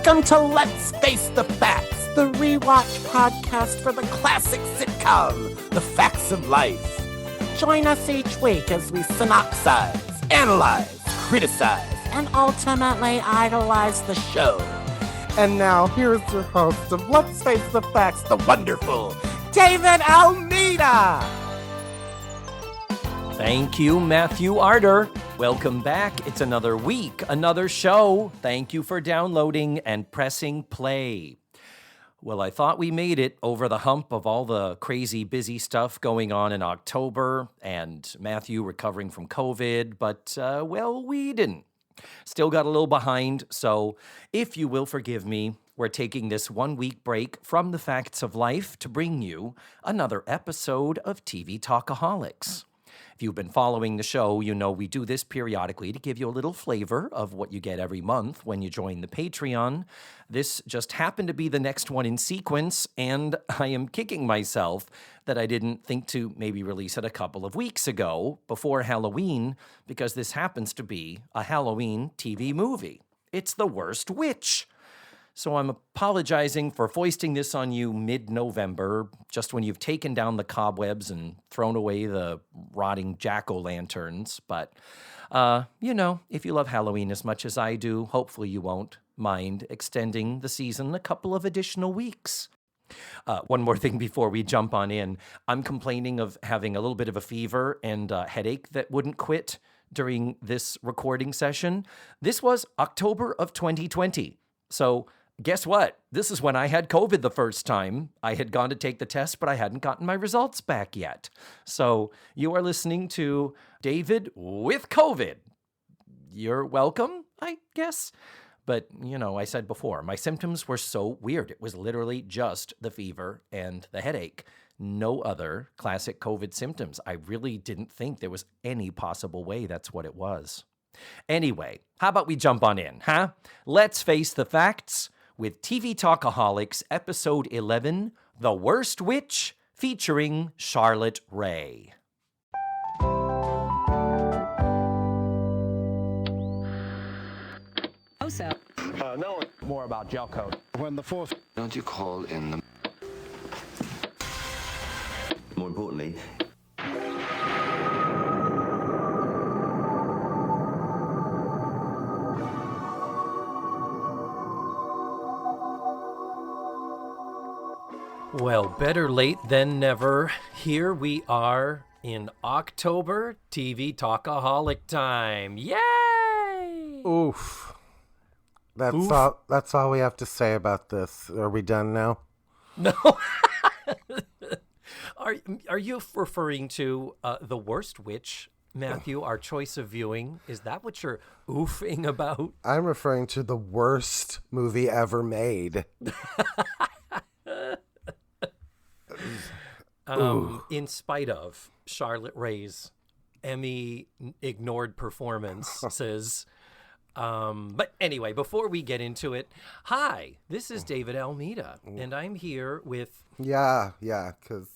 Welcome to Let's Face the Facts, the rewatch podcast for the classic sitcom, The Facts of Life. Join us each week as we synopsize, analyze, criticize, and ultimately idolize the show. And now, here's your host of Let's Face the Facts, the wonderful David Almeida. Thank you, Matthew Arter. Welcome back. It's another week, another show. Thank you for downloading and pressing play. Well, I thought we made it over the hump of all the crazy busy stuff going on in October and Matthew recovering from COVID, but, well, we didn't. Still got a little behind, so if you will forgive me, we're taking this 1 week break from the Facts of Life to bring you another episode of TV Talkaholics. If you've been following the show, you know we do this periodically to give you a little flavor of what you get every month when you join the Patreon. This just happened to be the next one in sequence, and I am kicking myself that I didn't think to maybe release it a couple of weeks ago before Halloween, because this happens to be a Halloween TV movie. It's The Worst Witch. So I'm apologizing for foisting this on you mid-November, just when you've taken down the cobwebs and thrown away the rotting jack-o'-lanterns. But, you know, if you love Halloween as much as I do, hopefully you won't mind extending the season a couple of additional weeks. One more thing before we jump on in. I'm complaining of having a little bit of a fever and a headache that wouldn't quit during this recording session. This was October of 2020. So guess what? This is when I had COVID the first time. I had gone to take the test, but I hadn't gotten my results back yet. So you are listening to David with COVID. You're welcome, I guess. But, you know, I said before, my symptoms were so weird. It was literally just the fever and the headache. No other classic COVID symptoms. I really didn't think there was any possible way that's what it was. Anyway, how about we jump on in, huh? Let's face the facts with TV Talkaholics, Episode 11, The Worst Witch, featuring Charlotte Rae. So. No, more about gel coat. When the fourth... Don't you call in the... More importantly... Well, better late than never. Here we are in October, TV Talkaholic time. Yay! Oof. That's all we have to say about this. Are we done now? No. Are you referring to The Worst Witch, Matthew, our choice of viewing? Is that what you're oofing about? I'm referring to the worst movie ever made. In spite of Charlotte Rae's Emmy-ignored performances. But anyway, before we get into it, hi, this is David Almeida, and I'm here with... Yeah, because...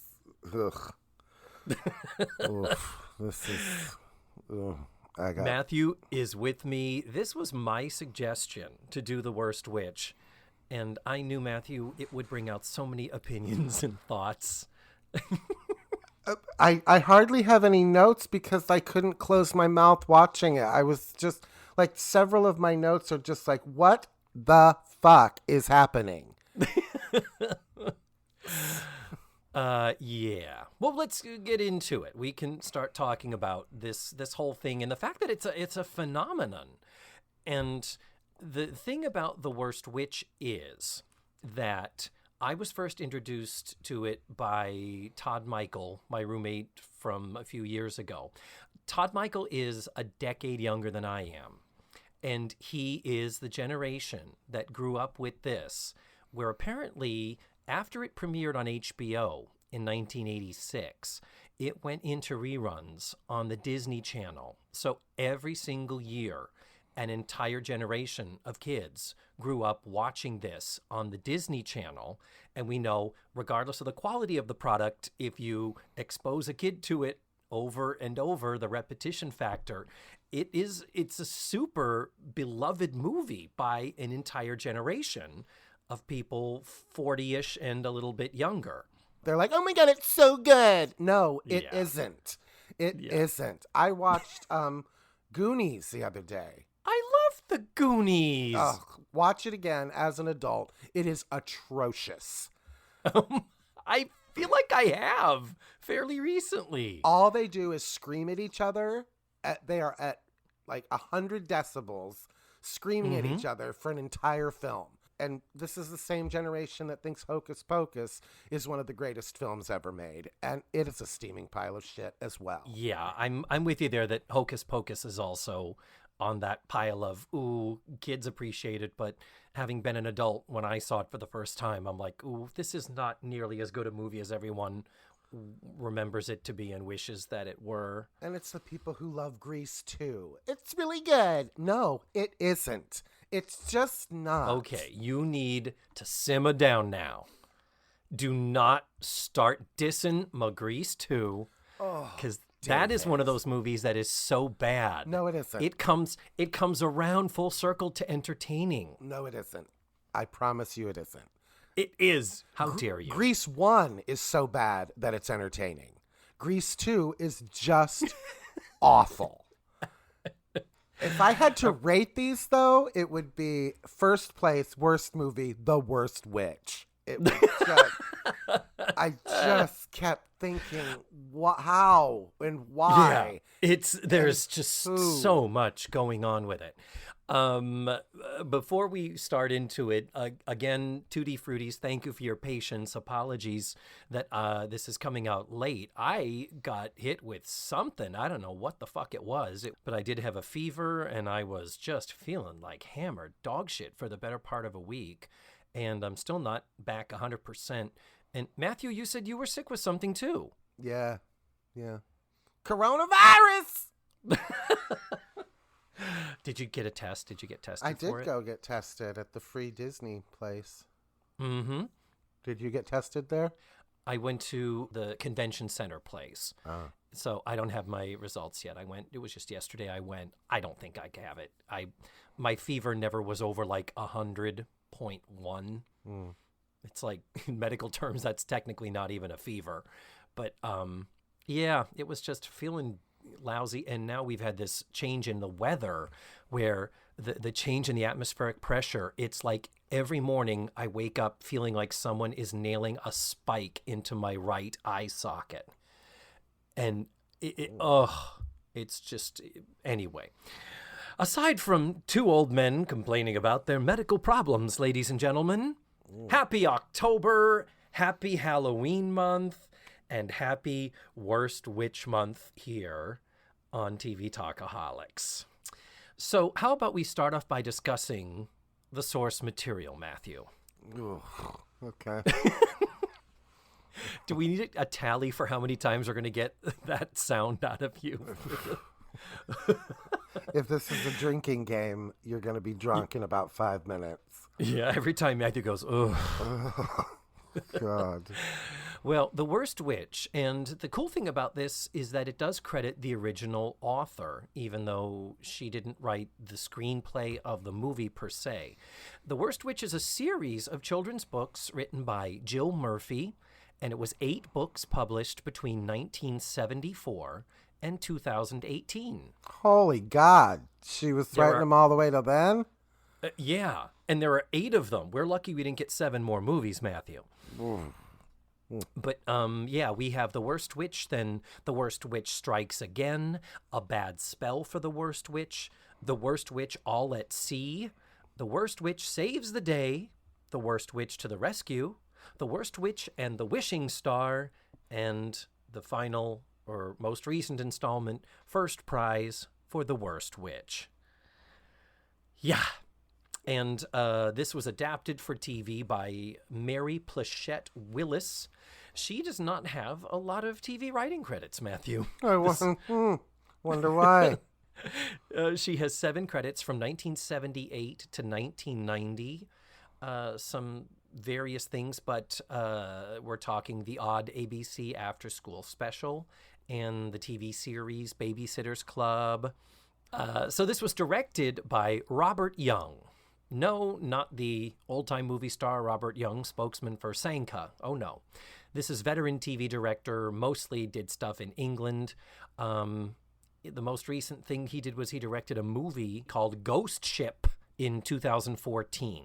This is... Matthew is with me. This was my suggestion to do The Worst Witch, and I knew, Matthew, it would bring out so many opinions and thoughts. I hardly have any notes because I couldn't close my mouth watching it. I was just, like, several of my notes are just like, what the fuck is happening? Yeah. Well, let's get into it. We can start talking about this whole thing and the fact that it's a phenomenon. And the thing about The Worst Witch is that I was first introduced to it by Todd Michael, my roommate from a few years ago. Todd Michael is a decade younger than I am, and he is the generation that grew up with this, where apparently after it premiered on HBO in 1986, it went into reruns on the Disney Channel. So every single year, an entire generation of kids grew up watching this on the Disney Channel. And we know, regardless of the quality of the product, if you expose a kid to it over and over, the repetition factor. It's a super beloved movie by an entire generation of people 40-ish and a little bit younger. They're like, oh my God, it's so good. No, it Yeah. isn't. It isn't. I watched Goonies the other day. I love the Goonies. Ugh, watch it again as an adult. It is atrocious. I feel like I have fairly recently. All they do is scream at each other. They are at like 100 decibels screaming at each other for an entire film. And this is the same generation that thinks Hocus Pocus is one of the greatest films ever made. And it is a steaming pile of shit as well. Yeah, I'm with you there that Hocus Pocus is also on that pile of, ooh, kids appreciate it, but having been an adult when I saw it for the first time, I'm like, ooh, this is not nearly as good a movie as everyone remembers it to be and wishes that it were. And it's the people who love Grease too. It's really good. No, it isn't. It's just not. Okay, you need to simmer down now. Do not start dissing McGrease 2, because that is one of those movies that is so bad. No, it isn't. It comes around full circle to entertaining. No, it isn't. I promise you it isn't. It is. How dare you? Grease 1 is so bad that it's entertaining. Grease 2 is just awful. If I had to rate these, though, it would be first place, worst movie, The Worst Witch. It was just, I just kept thinking, how and why? Yeah, there's just so much going on with it. Before we start into it, again, Tutti Fruities, thank you for your patience. Apologies that this is coming out late. I got hit with something. I don't know what the fuck it was, but I did have a fever, and I was just feeling like hammered dog shit for the better part of a week, and I'm still not back 100%. And Matthew, you said you were sick with something too. Yeah. Coronavirus! Did you get a test? Did you get tested I for it? did go get tested at the free Disney place. Mm-hmm. Did you get tested there? I went to the convention center place. So I don't have my results yet. It was just yesterday I went. I don't think I have it. My fever never was over like 100.1. It's like, in medical terms, that's technically not even a fever. But yeah, it was just feeling lousy. And now we've had this change in the weather where the change in the atmospheric pressure, it's like every morning I wake up feeling like someone is nailing a spike into my right eye socket. And it's just, anyway. Aside from two old men complaining about their medical problems, ladies and gentlemen, happy October, happy Halloween month, and happy Worst Witch month here on TV Talkaholics. So how about we start off by discussing the source material, Matthew? Okay. Do we need a tally for how many times we're going to get that sound out of you? If this is a drinking game, you're going to be drunk in about 5 minutes. Yeah, every time Matthew goes, ugh. God. Well, The Worst Witch, and the cool thing about this is that it does credit the original author, even though she didn't write the screenplay of the movie per se. The Worst Witch is a series of children's books written by Jill Murphy, and it was 8 books published between 1974 and 2018. Holy God. She was writing them all the way to then? Yeah, and there are 8 of them. We're lucky we didn't get 7 more movies, Matthew. But, yeah, we have The Worst Witch, then The Worst Witch Strikes Again, A Bad Spell for the Worst Witch, The Worst Witch All at Sea, The Worst Witch Saves the Day, The Worst Witch to the Rescue, The Worst Witch and the Wishing Star, and the final or most recent installment, First Prize for The Worst Witch. Yeah. And this was adapted for TV by Mary Plachette Willis. She does not have a lot of TV writing credits, Matthew. I wonder why. She has 7 credits from 1978 to 1990. Some various things, but we're talking the odd ABC after-school special and the TV series Babysitter's Club. So this was directed by Robert Young. No, not the old-time movie star Robert Young, spokesman for Sanka. Oh, no. This is veteran TV director, mostly did stuff in England. The most recent thing he did was he directed a movie called Ghost Ship in 2014.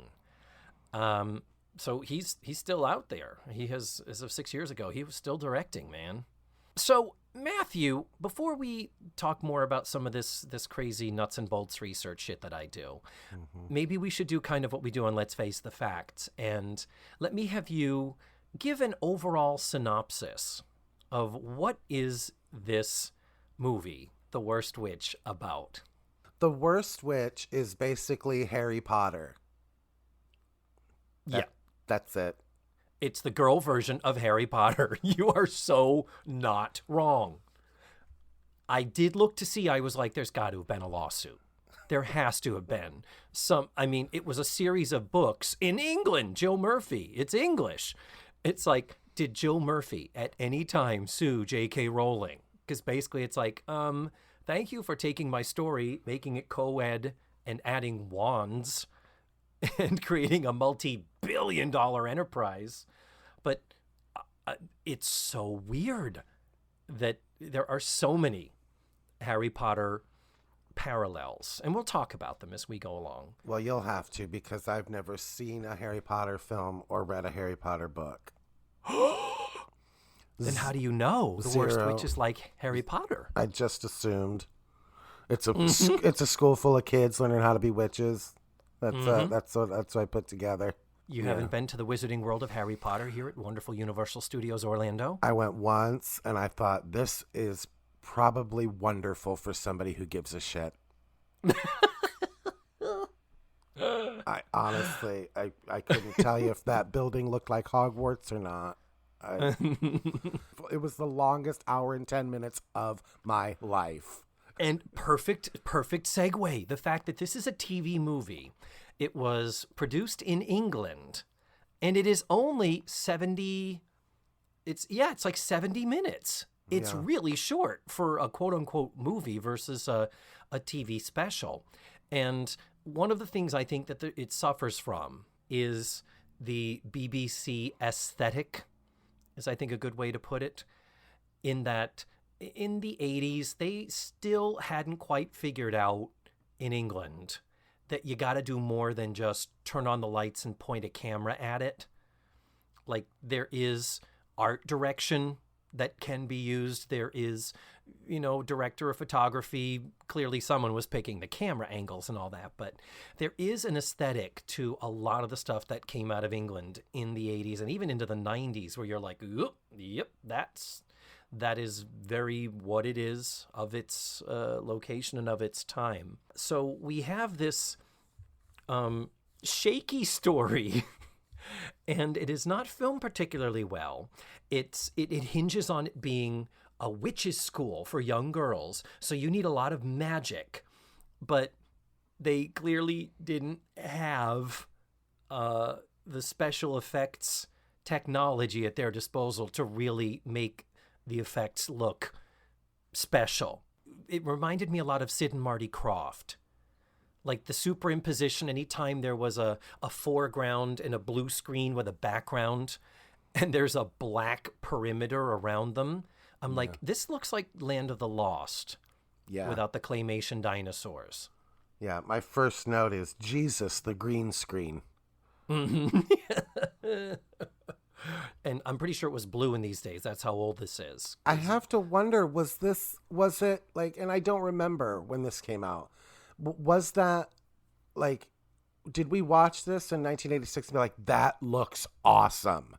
So he's still out there. He has, as of 6 years ago, he was still directing, man. So, Matthew, before we talk more about some of this crazy nuts and bolts research shit that I do, maybe we should do kind of what we do on Let's Face the Facts. And let me have you give an overall synopsis of what is this movie, The Worst Witch, about? The Worst Witch is basically Harry Potter. Yeah. That's it. It's the girl version of Harry Potter. You are so not wrong. I did look to see, I was like, there's got to have been a lawsuit. There has to have been it was a series of books in England. Jill Murphy, it's English. It's like, did Jill Murphy at any time sue J.K. Rowling? Because basically it's like, thank you for taking my story, making it co-ed and adding wands and creating a multi-billion-dollar enterprise. But it's so weird that there are so many Harry Potter parallels. And we'll talk about them as we go along. Well, you'll have to, because I've never seen a Harry Potter film or read a Harry Potter book. Then how do you know The Worst Witch is like Harry Potter? I just assumed. It's a school full of kids learning how to be witches. That's what I put together. You haven't been to the Wizarding World of Harry Potter here at wonderful Universal Studios Orlando? I went once, and I thought, this is probably wonderful for somebody who gives a shit. I honestly couldn't tell you if that building looked like Hogwarts or not. It was the longest hour and 10 minutes of my life. And perfect segue. The fact that this is a TV movie. It was produced in England, and it is only 70. It's like 70 minutes. It's really short for a quote unquote movie versus a TV special. And one of the things I think that it suffers from is the BBC aesthetic, is I think a good way to put it, in that in the 80s, they still hadn't quite figured out in England that you got to do more than just turn on the lights and point a camera at it. Like, there is art direction that can be used. There is, director of photography. Clearly someone was picking the camera angles and all that, but there is an aesthetic to a lot of the stuff that came out of England in the 80s and even into the 90s where you're like, yep, that is very what it is of its location and of its time. So we have this shaky story, and it is not filmed particularly well. It hinges on it being a witch's school for young girls, so you need a lot of magic. But they clearly didn't have the special effects technology at their disposal to really make the effects look special. It reminded me a lot of Sid and Marty Krofft. Like the superimposition, anytime there was a foreground and a blue screen with a background and there's a black perimeter around them, I'm like, this looks like Land of the Lost without the claymation dinosaurs. Yeah, my first note is, Jesus, the green screen. And I'm pretty sure it was blue in these days. That's how old this is. I have to wonder, was it like, and I don't remember when this came out. Was that like, did we watch this in 1986 and be like, that looks awesome?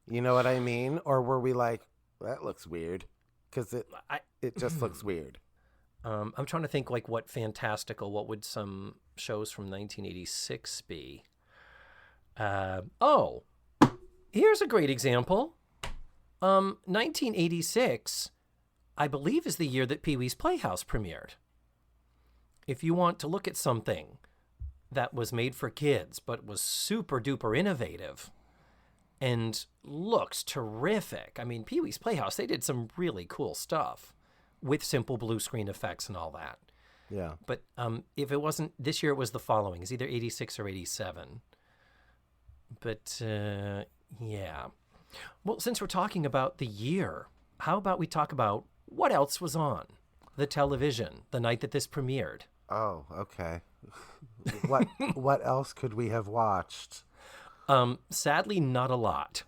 You know what I mean? Or were we like, that looks weird? Because it just looks weird. I'm trying to think like what what would some shows from 1986 be? Here's a great example. 1986, I believe, is the year that Pee-wee's Playhouse premiered. If you want to look at something that was made for kids but was super duper innovative and looks terrific. I mean, Pee-wee's Playhouse, they did some really cool stuff with simple blue screen effects and all that. Yeah. But if it wasn't this year, it was the following. It's either 86 or 87. But yeah. Well, since we're talking about the year, how about we talk about what else was on the television the night that this premiered? Oh, okay. What else could we have watched? Sadly, not a lot.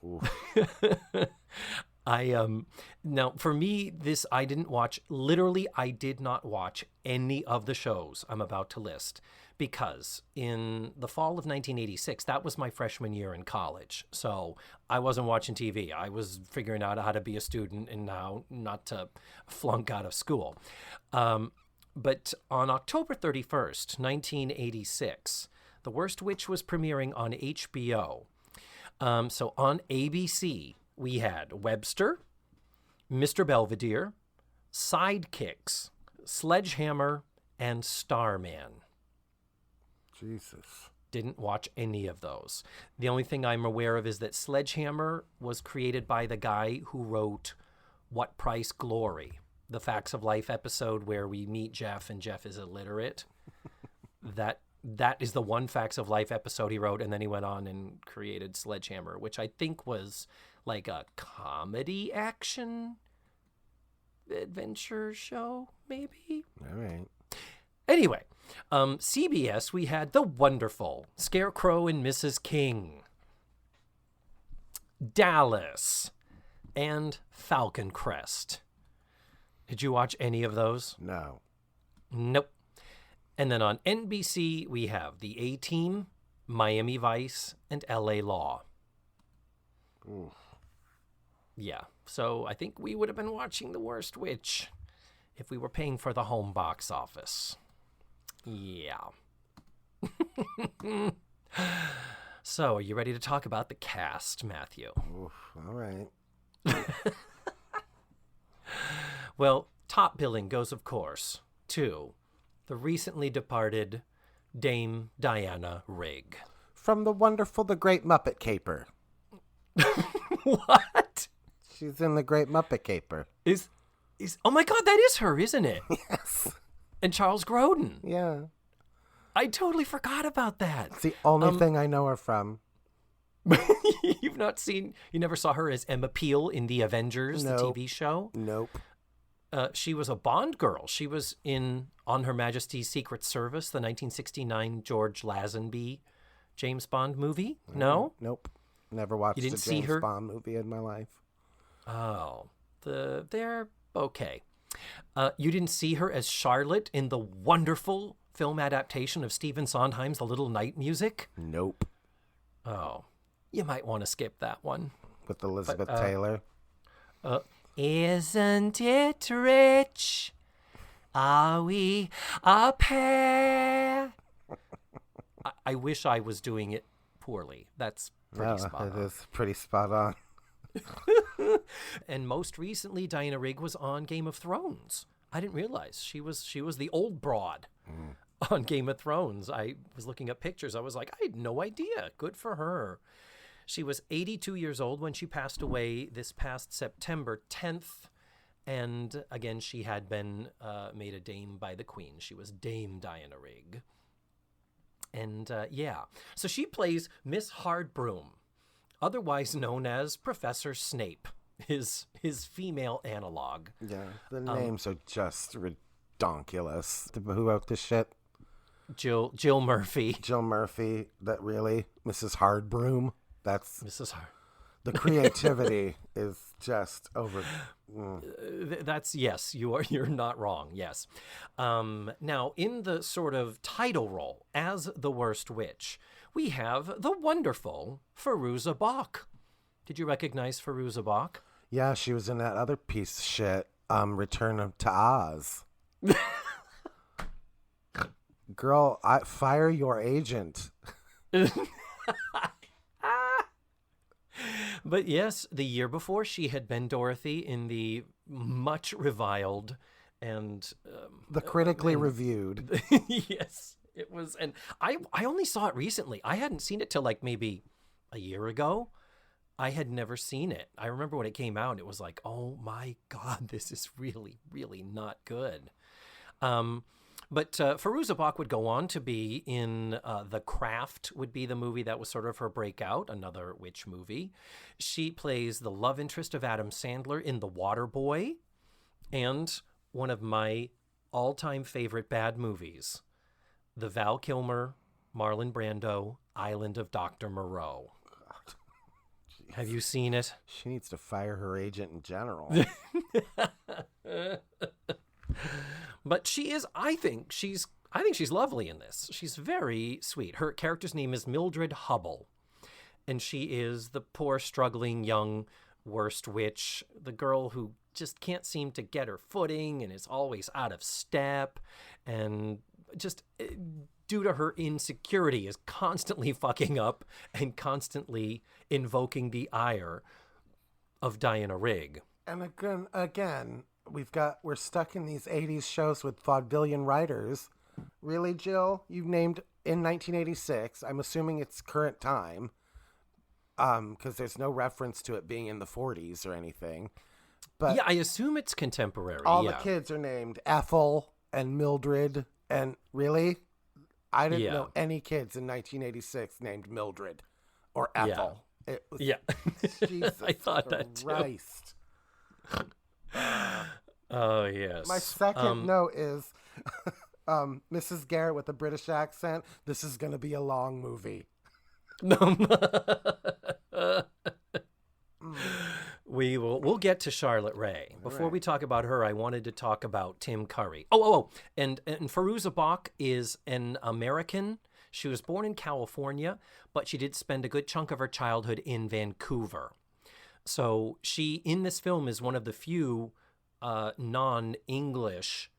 Now for me, I didn't watch, literally I did not watch any of the shows I'm about to list, because in the fall of 1986, that was my freshman year in college. So I wasn't watching TV. I was figuring out how to be a student and how not to flunk out of school. But on October 31st, 1986, The Worst Witch was premiering on HBO. So on ABC, we had Webster, Mr. Belvedere, Sidekicks, Sledgehammer, and Starman. Jesus. Didn't watch any of those. The only thing I'm aware of is that Sledgehammer was created by the guy who wrote What Price Glory, the Facts of Life episode where we meet Jeff and Jeff is illiterate. That is the one Facts of Life episode he wrote, and then he went on and created Sledgehammer, which I think was like a comedy action adventure show, maybe? All right. Anyway, CBS, we had the wonderful Scarecrow and Mrs. King, Dallas, and Falcon Crest. Did you watch any of those? No. Nope. And then on NBC, we have The A-Team, Miami Vice, and LA Law. Oof. Yeah, so I think we would have been watching The Worst Witch if we were paying for the home box office. Yeah. So, are you ready to talk about the cast, Matthew? Oof. All right. Well, top billing goes, of course, to the recently departed Dame Diana Rigg. From the wonderful The Great Muppet Caper. What? She's in The Great Muppet Caper. Is oh my God, that is her, isn't it? Yes. And Charles Grodin. Yeah. I totally forgot about that. It's the only thing I know her from. You never saw her as Emma Peel in The Avengers, the Nope. TV show? Nope. She was a Bond girl. She was in On Her Majesty's Secret Service, the 1969 George Lazenby James Bond movie. No? Nope. Never watched You didn't a see James her? Bond movie in my life. Oh, they're okay. You didn't see her as Charlotte in the wonderful film adaptation of Stephen Sondheim's The Little Night Music? Nope. Oh, you might want to skip that one. With Elizabeth Taylor. Isn't it rich? Are we a pair? I wish I was doing it poorly. That's pretty spot It on. is pretty spot on. And most recently, Diana Rigg was on Game of Thrones. I didn't realize she was the old broad on Game of Thrones. I was looking up pictures. I was like, I had no idea. Good for her. She was 82 years old when she passed away this past September 10th. And again, she had been made a dame by the Queen. She was Dame Diana Rigg. And yeah, so she plays Miss Hardbroom, otherwise known as Professor Snape, his female analog. Yeah. The names are just redonkulous. Who wrote this shit? Jill Murphy. Jill Murphy. That really? Mrs. Hardbroom? That's Mrs. the creativity is just over. That's, yes, you're not wrong. Yes. Now, in the sort of title role as the Worst Witch, we have the wonderful Fairuza Balk. Did you recognize Fairuza Balk? Yeah, she was in that other piece of shit, Return to Oz. Girl, fire your agent. But yes, the year before, she had been Dorothy in the much reviled and The critically reviewed. yes, it was. And I only saw it recently. I hadn't seen it till like maybe a year ago. I had never seen it. I remember when it came out, it was like, oh my God, this is really, really not good. But Fairuza Balk would go on to be in The Craft, would be the movie that was sort of her breakout, another witch movie. She plays the love interest of Adam Sandler in The Waterboy, and one of my all-time favorite bad movies, the Val Kilmer, Marlon Brando, Island of Dr. Moreau. Have you seen it? She needs to fire her agent in general. But she is, I think she's lovely in this. She's very sweet. Her character's name is Mildred Hubble, and she is the poor, struggling, young, worst witch, the girl who just can't seem to get her footing and is always out of step, and just due to her insecurity is constantly fucking up and constantly invoking the ire of Diana Rigg. And again, we're stuck in these 80s shows with vaudevillian writers. Really, Jill? You've named in 1986. I'm assuming it's current time. Because there's no reference to it being in the 40s or anything. But yeah, I assume it's contemporary. All the kids are named Ethel and Mildred. And really? I didn't know any kids in 1986 named Mildred or Ethel. Yeah. It was, Jesus I thought Christ. That too. Oh, yes. My second note is Mrs. Garrett with a British accent. This is going to be a long movie. We'll get to Charlotte Rae. Before we talk about her, I wanted to talk about Tim Curry. And Fairuza Balk is an American. She was born in California, but she did spend a good chunk of her childhood in Vancouver. So she, in this film, is one of the few non-English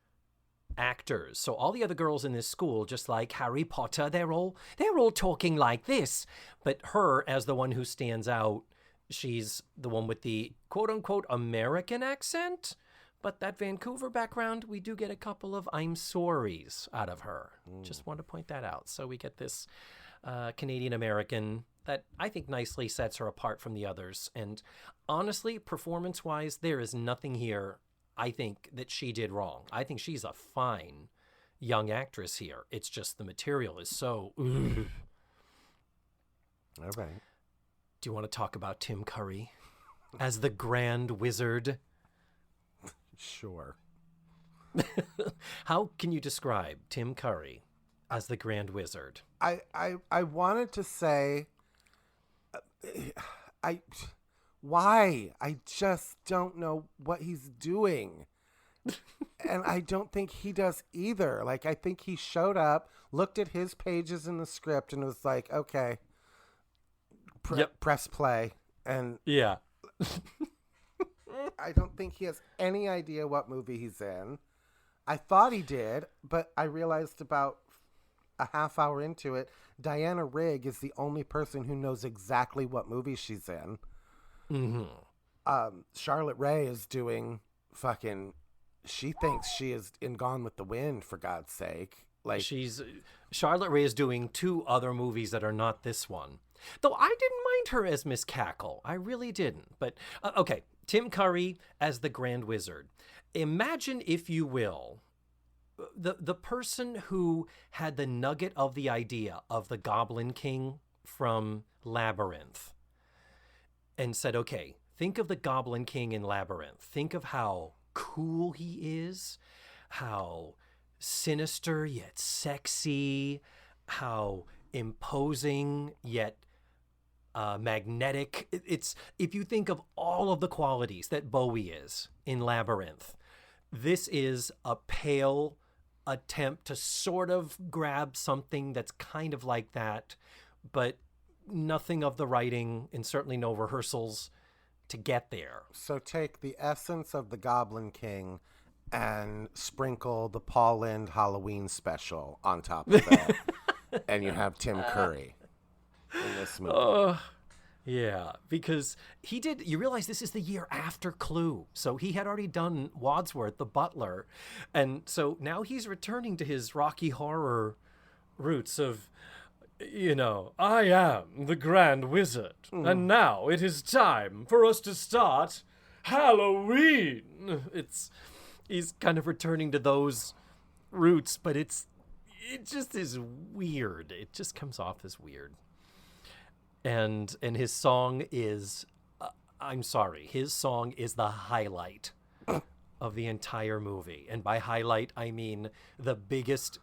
actors. So all the other girls in this school, just like Harry Potter, they're all talking like this. But her, as the one who stands out, she's the one with the quote-unquote American accent. But that Vancouver background, we do get a couple of I'm sorry's out of her. Just want to point that out. So we get this Canadian-American that I think nicely sets her apart from the others. And honestly, performance-wise, there is nothing here, I think, that she did wrong. I think she's a fine young actress here. It's just the material is so... All right. Do you want to talk about Tim Curry as the Grand Wizard? Sure. How can you describe Tim Curry as the Grand Wizard? I wanted to say... Why? I just don't know what he's doing. And I don't think he does either. Like, I think he showed up, looked at his pages in the script, and was like, okay, press play. And yeah. I don't think he has any idea what movie he's in. I thought he did, but I realized about a half hour into it, Diana Rigg is the only person who knows exactly what movie she's in. Mm-hmm. Charlotte Rae is doing fucking... She thinks she is in Gone with the Wind, for God's sake. Like, Charlotte Rae is doing two other movies that are not this one. Though I didn't mind her as Miss Cackle. I really didn't. But, okay, Tim Curry as the Grand Wizard. Imagine, if you will, the person who had the nugget of the idea of the Goblin King from Labyrinth and said, okay, think of the Goblin King in Labyrinth. Think of how cool he is, how sinister yet sexy, how imposing yet magnetic. It's, if you think of all of the qualities that Bowie is in Labyrinth, this is a pale attempt to sort of grab something that's kind of like that, but nothing of the writing and certainly no rehearsals to get there. So take the essence of the Goblin King and sprinkle the Paul Lynde Halloween special on top of that, and you have Tim Curry in this movie. Yeah, because he did, you realize this is the year after Clue. So he had already done Wadsworth, the Butler. And so now he's returning to his Rocky Horror roots of You know, I am the Grand Wizard, and now it is time for us to start Halloween. He's kind of returning to those roots, but it just is weird. It just comes off as weird. And his song is, I'm sorry, his song is the highlight of the entire movie. And by highlight, I mean the biggest,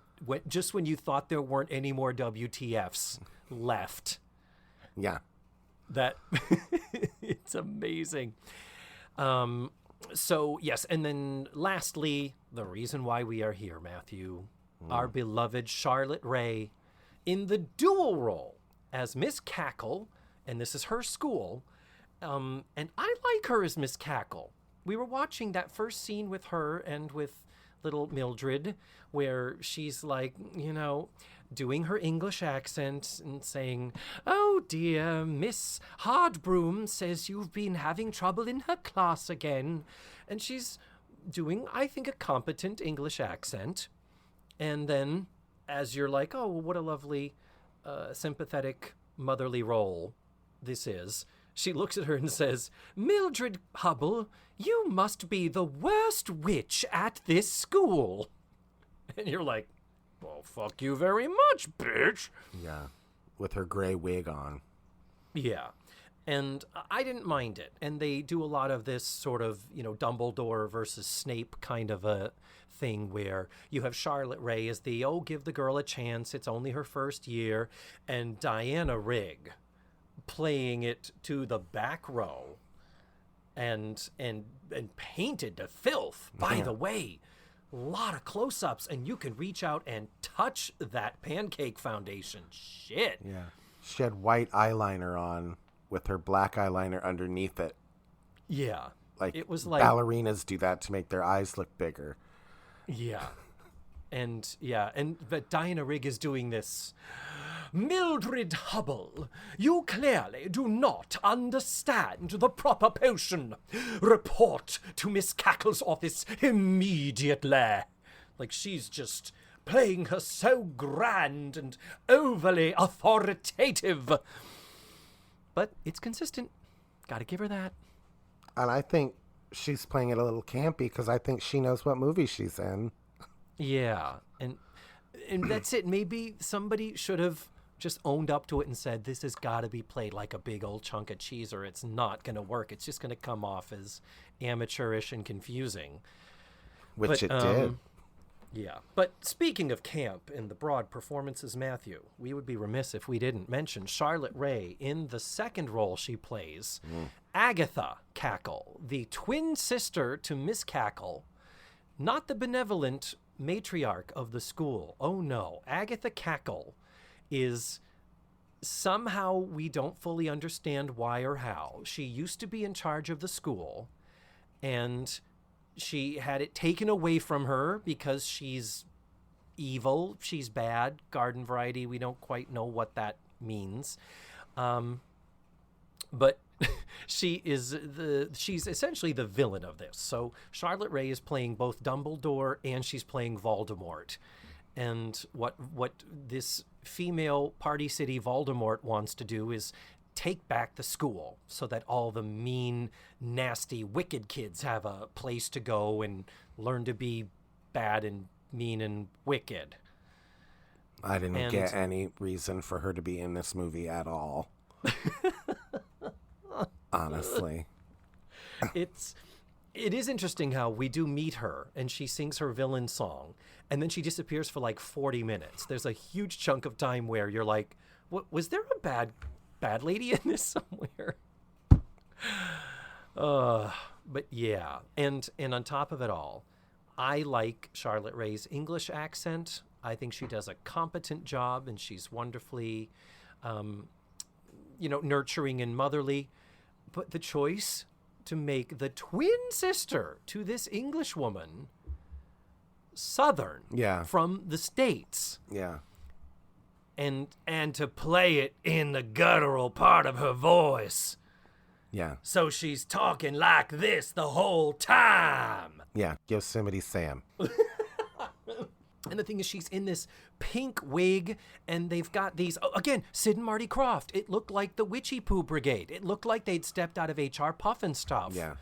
just when you thought there weren't any more WTFs left. Yeah. That, it's amazing. So, yes, and then lastly, the reason why we are here, Matthew, our beloved Charlotte Rae in the dual role as Miss Cackle, and this is her school, and I like her as Miss Cackle. We were watching that first scene with her and with little Mildred, where she's like, you know, doing her English accent and saying, "Oh dear, Miss Hardbroom says you've been having trouble in her class again." And she's doing, I think, a competent English accent. And then, as you're like, oh, what a lovely, sympathetic, motherly role this is, she looks at her and says, "Mildred Hubble, you must be the worst witch at this school." And you're like, well, fuck you very much, bitch. Yeah. With her gray wig on. Yeah. And I didn't mind it. And they do a lot of this sort of, you know, Dumbledore versus Snape kind of a thing where you have Charlotte Rae as the, oh, give the girl a chance, it's only her first year, and Diana Rigg playing it to the back row and painted to filth. By the way, a lot of close-ups, and you can reach out and touch that pancake foundation. Shit. Yeah. She had white eyeliner on with her black eyeliner underneath it. Yeah. Like, it was like ballerinas do that to make their eyes look bigger. Yeah. But Diana Rigg is doing this. "Mildred Hubble, you clearly do not understand the proper potion. Report to Miss Cackle's office immediately." Like, she's just playing her so grand and overly authoritative. But it's consistent. Gotta give her that. And I think she's playing it a little campy because I think she knows what movie she's in. Yeah. And that's it. Maybe somebody should have just owned up to it and said, this has got to be played like a big old chunk of cheese or it's not going to work. It's just going to come off as amateurish and confusing. Which it did. Yeah. But speaking of camp and the broad performances, Matthew, we would be remiss if we didn't mention Charlotte Rae in the second role she plays, Agatha Cackle, the twin sister to Miss Cackle, not the benevolent matriarch of the school. Oh no, Agatha Cackle is somehow, we don't fully understand why or how. She used to be in charge of the school, and she had it taken away from her because she's evil, she's bad, garden variety. We don't quite know what that means. But she's essentially the villain of this. So Charlotte Rae is playing both Dumbledore and she's playing Voldemort. And what this female Party City Voldemort wants to do is take back the school so that all the mean, nasty, wicked kids have a place to go and learn to be bad and mean and wicked. I didn't get any reason for her to be in this movie at all. Honestly. It is interesting how we do meet her and she sings her villain song and then she disappears for like 40 minutes. There's a huge chunk of time where you're like, what, was there a bad lady in this somewhere? But yeah. And on top of it all, I like Charlotte Rae's English accent. I think she does a competent job and she's wonderfully, nurturing and motherly. But the choice to make the twin sister to this English woman Southern from the States. Yeah. And to play it in the guttural part of her voice. Yeah. So she's talking like this the whole time. Yeah. Yosemite Sam. And the thing is, she's in this pink wig, and they've got these, again, Sid and Marty Krofft. It looked like the Witchy Poo Brigade. It looked like they'd stepped out of H.R. Puffin stuff. Yeah.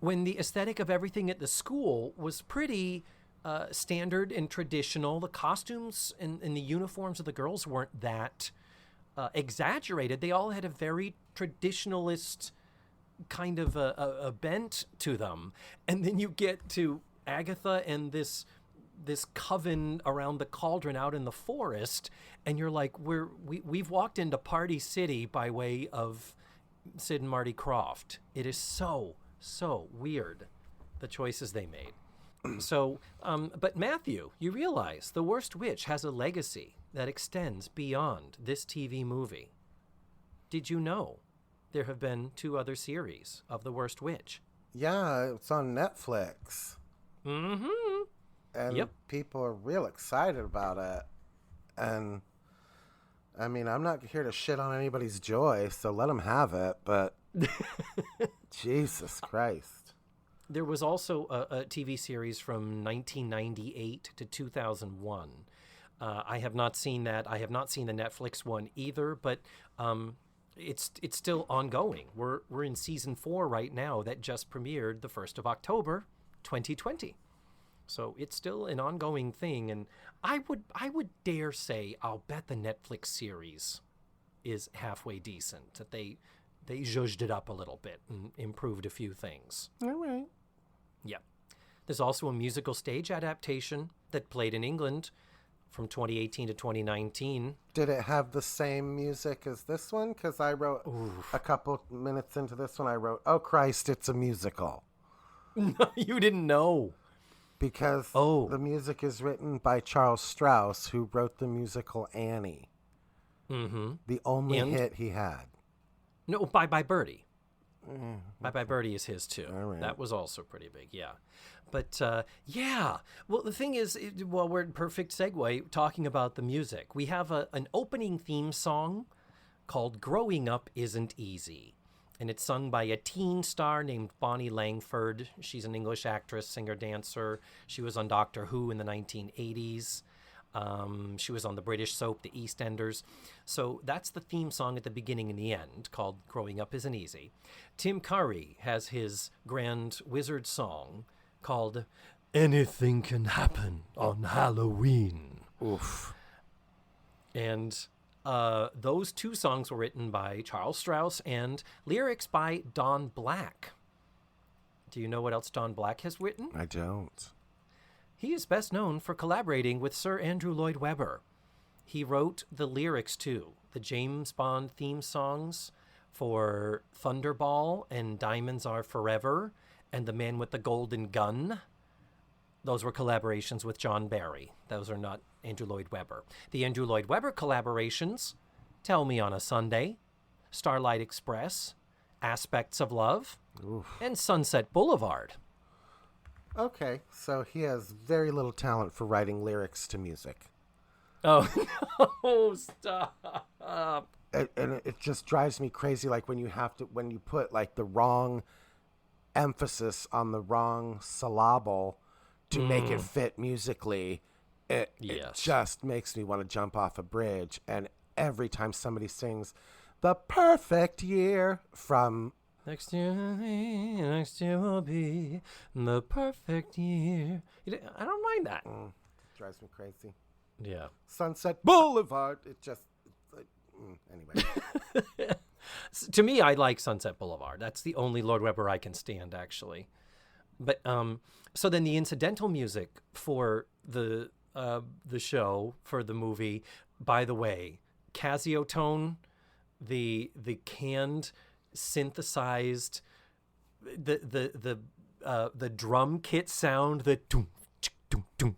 When the aesthetic of everything at the school was pretty standard and traditional. The costumes and the uniforms of the girls weren't that exaggerated. They all had a very traditionalist kind of a bent to them. And then you get to Agatha and this coven around the cauldron out in the forest, and you're like, we've walked into Party City by way of Sid and Marty Krofft. It is so weird, the choices they made. So, but Matthew, you realize The Worst Witch has a legacy that extends beyond this TV movie. Did you know there have been 2 other series of The Worst Witch? Yeah, it's on Netflix. Mm-hmm. And people are real excited about it. And, I mean, I'm not here to shit on anybody's joy, so let them have it, but Jesus Christ. There was also a TV series from 1998 to 2001. I have not seen that. I have not seen the Netflix one either, but it's still ongoing. We're in season 4 right now that just premiered the 1st of October, 2020. So it's still an ongoing thing, and I would dare say I'll bet the Netflix series is halfway decent. That they zhuzhed it up a little bit and improved a few things. All right. Yeah. There's also a musical stage adaptation that played in England from 2018 to 2019. Did it have the same music as this one? Because I wrote a couple minutes into this one, I wrote, "Oh Christ, it's a musical." You didn't know. Because the music is written by Charles Strauss, who wrote the musical Annie. Mm-hmm. The only hit he had. No, Bye Bye Birdie. Bye Bye Birdie is his too. All right. That was also pretty big, yeah. But yeah, well, the thing is, we're in perfect segue talking about the music. We have an opening theme song called "Growing Up Isn't Easy," and it's sung by a teen star named Bonnie Langford. She's an English actress, singer, dancer. She was on Doctor Who in the 1980s. She was on the British soap The EastEnders. So that's the theme song at the beginning and the end, called "Growing Up Isn't Easy." Tim Curry has his grand wizard song called "Anything Can Happen on Halloween." Oof. And those 2 songs were written by Charles Strauss and lyrics by Don Black. Do you know what else Don Black has written? I don't. He is best known for collaborating with Sir Andrew Lloyd Webber. He wrote the lyrics to the James Bond theme songs for Thunderball and Diamonds Are Forever and The Man with the Golden Gun. Those were collaborations with John Barry. Those are not Andrew Lloyd Webber. The Andrew Lloyd Webber collaborations, Tell Me on a Sunday, Starlight Express, Aspects of Love, and Sunset Boulevard. Okay, so he has very little talent for writing lyrics to music. Oh, no, stop. And it just drives me crazy, like when you put like the wrong emphasis on the wrong syllable to make it fit musically, it just makes me want to jump off a bridge. And every time somebody sings "The Perfect Year" from Next year will be the perfect year. I don't mind that. Drives me crazy. Yeah. Sunset Boulevard. It's like, anyway. To me, I like Sunset Boulevard. That's the only Lord Webber I can stand, actually. But so then the incidental music for the show, for the movie, by the way, Casio tone, the canned synthesized the drum kit sound, the doom, doom, doom,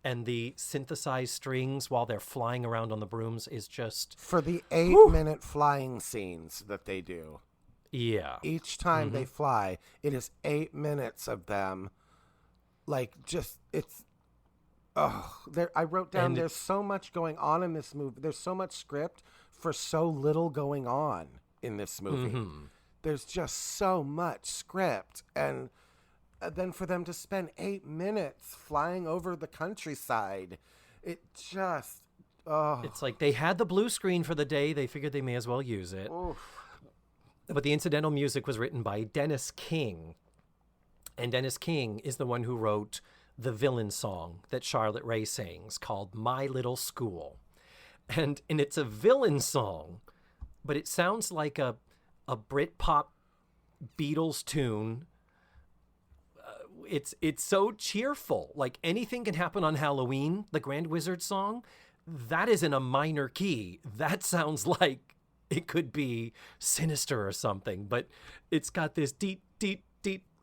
and the synthesized strings while they're flying around on the brooms is just for the 8-minute flying scenes that they do. Yeah. Each time they fly, it is 8 minutes of them. Like, just, it's, I wrote down, there's so much going on in this movie. There's so much script for so little going on in this movie. There's just so much script. And then for them to spend 8 minutes flying over the countryside, it just, It's like they had the blue screen for the day. They figured they may as well use it. oof. But the incidental music was written by Dennis King. And Dennis King is the one who wrote the villain song that Charlotte Rae sings called My Little School. And it's a villain song, but it sounds like a Britpop Beatles tune. It's so cheerful. Like anything can happen on Halloween, the Grand Wizard song. That is in a minor key. That sounds like it could be sinister or something, but it's got this deep.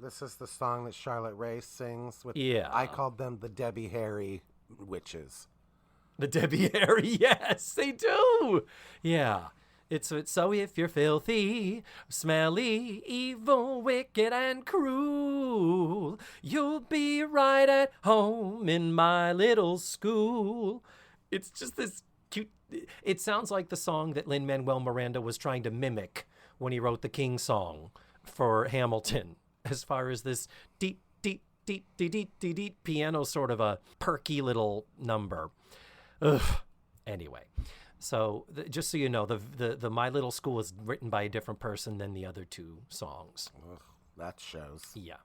This is the song that Charlotte Rae sings with. Yeah. I called them the Debbie Harry witches. The Debbie Harry, yes, they do. Yeah. It's so if you're filthy, smelly, evil, wicked, and cruel, you'll be right at home in my little school. It's just this cute. It sounds like the song that Lin-Manuel Miranda was trying to mimic when he wrote the King song for Hamilton, as far as this deep piano, sort of a perky little number. Ugh. Anyway, so just so you know, the My Little School is written by a different person than the other two songs. Ugh, that shows. Yeah.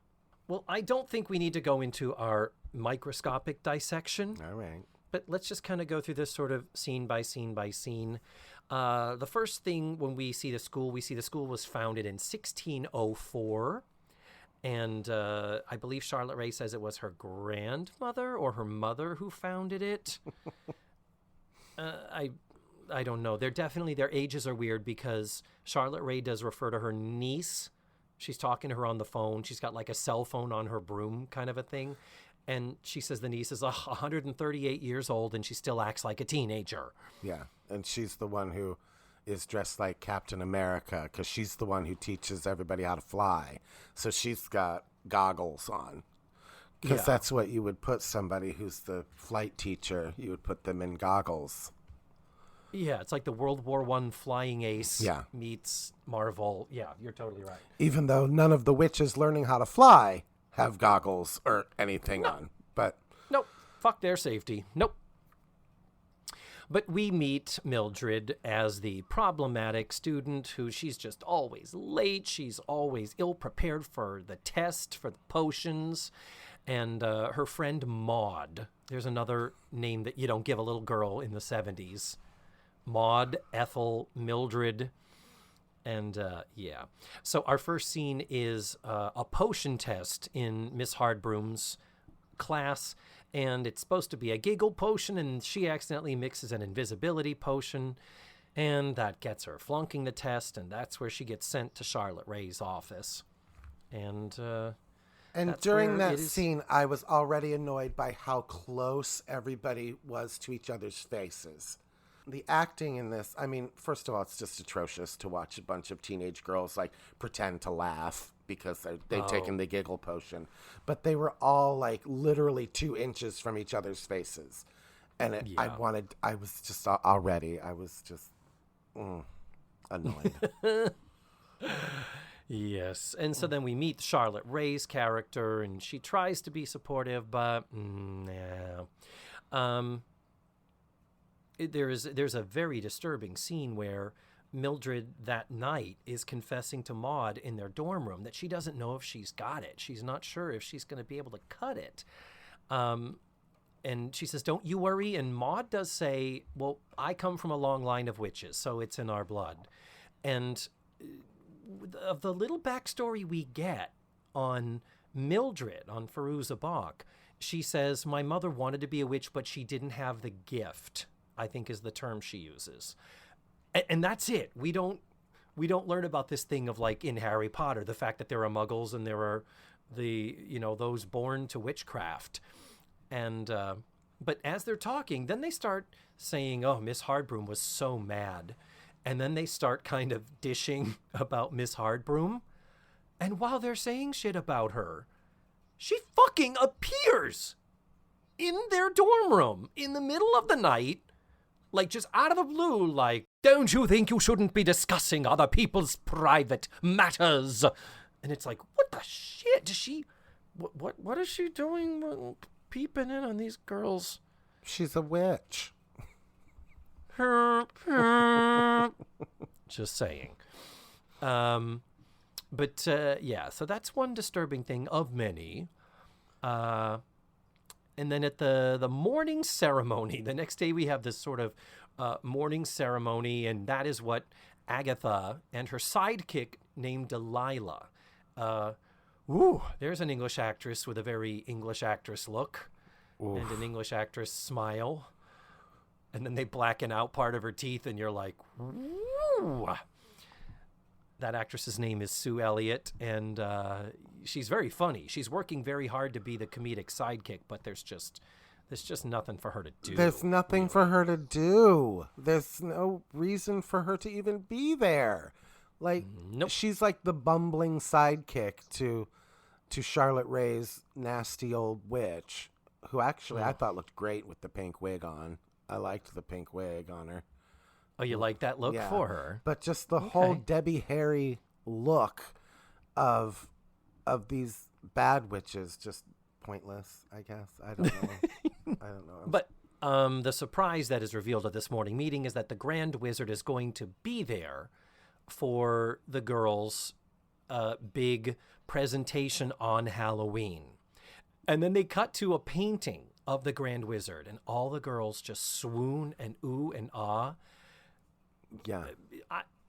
Well, I don't think we need to go into our microscopic dissection. All right. But let's just kind of go through this sort of scene by scene by scene. The first thing when we see the school was founded in 1604. And I believe Charlotte Rae says it was her grandmother or her mother who founded it. I don't know. Their ages are weird because Charlotte Rae does refer to her niece. She's talking to her on the phone. She's got like a cell phone on her broom kind of a thing. And she says the niece is 138 years old and she still acts like a teenager. Yeah, and she's the one who is dressed like Captain America because she's the one who teaches everybody how to fly. So she's got goggles on because that's what you would put somebody who's the flight teacher. You would put them in goggles. Yeah, it's like the World War I flying ace Yeah. meets Marvel. Yeah, you're totally right. Even though none of the witches learning how to fly have goggles or anything on. But Nope. Fuck their safety. Nope. But we meet Mildred as the problematic student who she's just always late. She's always ill-prepared for the test, for the potions. And her friend Maud. There's another name that you don't give a little girl in the 70s. Maud, Ethel, Mildred. And yeah. So our first scene is a potion test in Miss Hardbroom's class. And it's supposed to be a giggle potion, and she accidentally mixes an invisibility potion. And that gets her flunking the test, and that's where she gets sent to Charlotte Rae's office. And that's during where that it is- scene, I was already annoyed by how close everybody was to each other's faces. The acting in this, I mean, first of all, it's just atrocious to watch a bunch of teenage girls like pretend to laugh because they've taken the giggle potion. But they were all like literally 2 inches from each other's faces. And I was just annoyed. Yes. And so then we meet Charlotte Rae's character, and she tries to be supportive, but no. There's a very disturbing scene where Mildred that night is confessing to Maud in their dorm room that she doesn't know if she's got it. She's not sure if she's going to be able to cut it. And she says, "Don't you worry." And Maud does say, "Well, I come from a long line of witches, so it's in our blood." And of the little backstory we get on Mildred, on Firuza Balk, she says, "My mother wanted to be a witch, but she didn't have the gift," I think is the term she uses. And that's it. We don't learn about this thing of like in Harry Potter, the fact that there are muggles and there are those born to witchcraft. And but as they're talking, then they start saying, "Oh, Miss Hardbroom was so mad." And then they start kind of dishing about Miss Hardbroom. And while they're saying shit about her, she fucking appears in their dorm room in the middle of the night, like just out of the blue, like, "Don't you think you shouldn't be discussing other people's private matters?" And it's like, what the shit? Does she What is she doing peeping in on these girls? She's a witch. Just saying. But yeah, so that's one disturbing thing of many. And then at the morning ceremony, the next day we have this sort of morning ceremony, and that is what Agatha and her sidekick named Delilah. There's an English actress with a very English actress look and an English actress smile. And then they blacken out part of her teeth, and you're like, woo! That actress's name is Sue Elliott, and she's very funny. She's working very hard to be the comedic sidekick, but there's just nothing for her to do. There's nothing for her to do. There's no reason for her to even be there. Like, Nope. she's like the bumbling sidekick to Charlotte Ray's nasty old witch, who actually I thought looked great with the pink wig on. I liked the pink wig on her. Oh, you like that look for her? But just the whole Debbie Harry look of these bad witches, just pointless, I guess. I don't know. I don't know. But the surprise that is revealed at this morning meeting is that the Grand Wizard is going to be there for the girls' big presentation on Halloween. And then they cut to a painting of the Grand Wizard, and all the girls just swoon and ooh and ah. Yeah.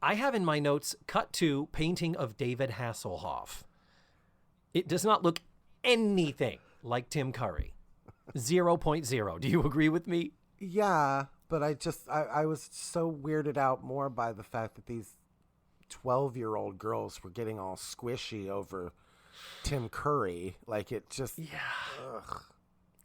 I have in my notes, cut to painting of David Hasselhoff. It does not look anything like Tim Curry. 0.0. Do you agree with me? Yeah, but I was so weirded out more by the fact that these 12-year-old girls were getting all squishy over Tim Curry. Like, it just... Ugh.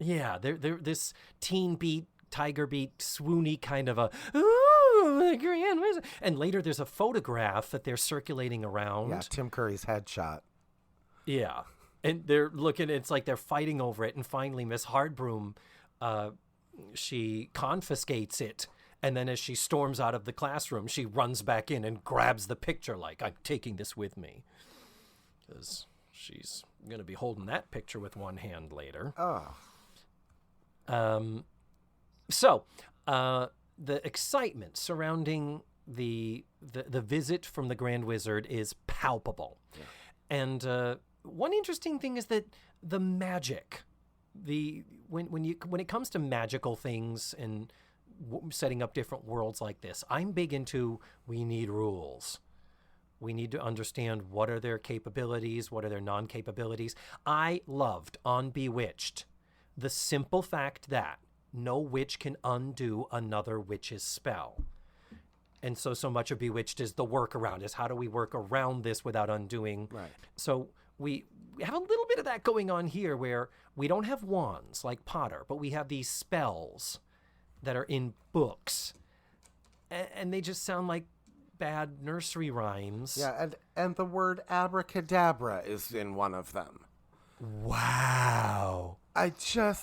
Yeah, they're this teen beat, tiger beat, swoony kind of a, ooh, the Grand Wizard. And later there's a photograph that they're circulating around. Yeah, Tim Curry's headshot. Yeah. And they're looking, it's like they're fighting over it. And finally, Miss Hardbroom, she confiscates it. And then as she storms out of the classroom, she runs back in and grabs the picture like, I'm taking this with me. Because she's going to be holding that picture with one hand later. Oh. So the excitement surrounding the visit from the Grand Wizard is palpable. Yeah. And one interesting thing is that the magic, when it comes to magical things and setting up different worlds like this, I'm big into we need rules. We need to understand what are their capabilities, what are their non-capabilities. I loved on Bewitched the simple fact that no witch can undo another witch's spell. And so much of Bewitched is the workaround, is how do we work around this without undoing. Right. So we have a little bit of that going on here where we don't have wands like Potter, but we have these spells that are in books. And they just sound like bad nursery rhymes. Yeah, and the word abracadabra is in one of them. Wow.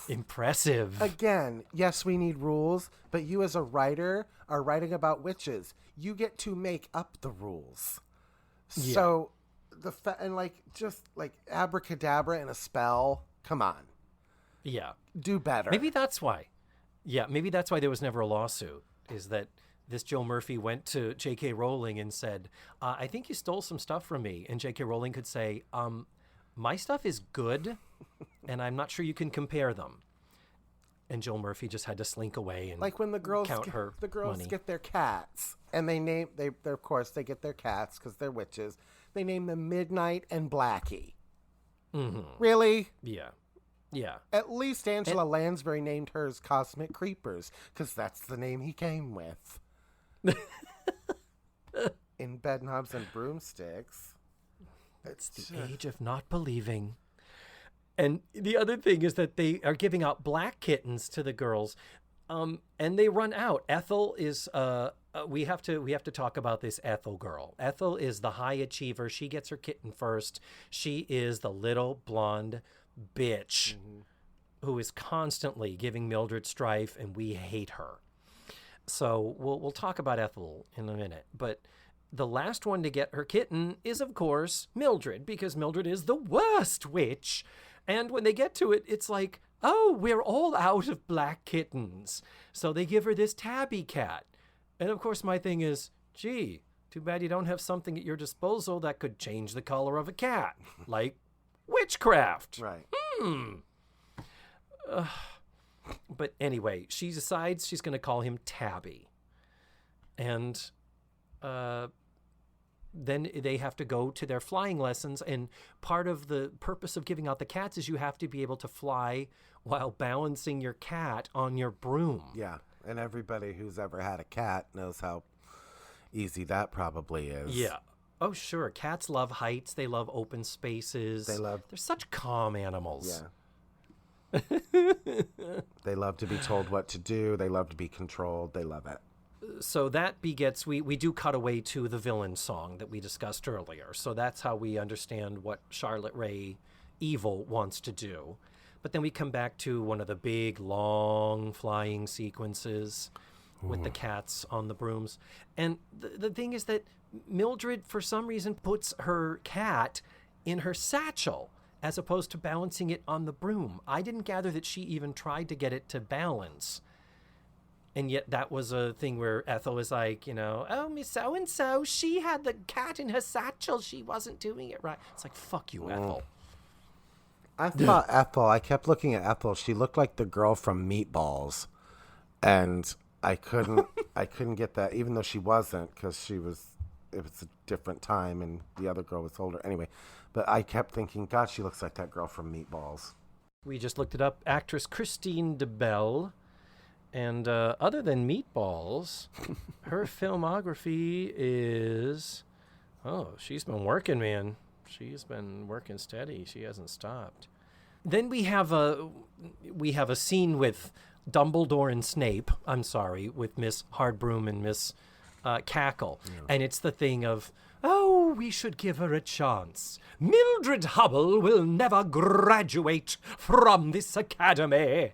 Impressive. Again, yes, we need rules, but you as a writer are writing about witches. You get to make up the rules. Yeah. So just like abracadabra in a spell, come on. Yeah. Do better. Maybe that's why. Yeah, maybe that's why there was never a lawsuit, is that this Joe Murphy went to J.K. Rowling and said, I think you stole some stuff from me. And J.K. Rowling could say, my stuff is good, and I'm not sure you can compare them. And Joel Murphy just had to slink away and like when the girls count her money. Get their cats, and they of course they get their cats because they're witches. They name them Midnight and Blackie. Mm-hmm. Really? Yeah. Yeah. At least Angela Lansbury named hers Cosmic Creepers because that's the name he came with. In Bedknobs and Broomsticks. It's the age of not believing. And the other thing is that they are giving out black kittens to the girls, and they run out. Ethel is we have to talk about this Ethel girl. Ethel is the high achiever. She gets her kitten first. She is the little blonde bitch who is constantly giving Mildred strife, and we hate her. So we'll talk about Ethel in a minute, but the last one to get her kitten is, of course, Mildred, because Mildred is the worst witch. And when they get to it, it's like, oh, we're all out of black kittens. So they give her this tabby cat. And of course, my thing is, gee, too bad you don't have something at your disposal that could change the color of a cat, like witchcraft. Right. But anyway, she decides she's going to call him Tabby. And then they have to go to their flying lessons. And part of the purpose of giving out the cats is you have to be able to fly while balancing your cat on your broom. Yeah. And everybody who's ever had a cat knows how easy that probably is. Yeah. Oh, sure. Cats love heights. They love open spaces. They're such calm animals. Yeah. They love to be told what to do. They love to be controlled. They love it. So that begets, we do cut away to the villain song that we discussed earlier. So that's how we understand what Charlotte Rae Evil wants to do. But then we come back to one of the big, long flying sequences with the cats on the brooms. And the thing is that Mildred, for some reason, puts her cat in her satchel as opposed to balancing it on the broom. I didn't gather that she even tried to get it to balance. And yet that was a thing where Ethel was like, oh, Miss So-and-so, she had the cat in her satchel. She wasn't doing it right. It's like, fuck you, Ethel. I thought Ethel, I kept looking at Ethel. She looked like the girl from Meatballs. And I couldn't get that, even though she wasn't, because it was a different time and the other girl was older. Anyway, but I kept thinking, God, she looks like that girl from Meatballs. We just looked it up. Actress Christine DeBelle. And other than Meatballs, her filmography is... Oh, she's been working, man. She's been working steady. She hasn't stopped. Then we have a scene with Dumbledore and Snape. I'm sorry, with Miss Hardbroom and Miss Cackle. Yeah. And it's the thing of, oh, we should give her a chance. Mildred Hubble will never graduate from this academy.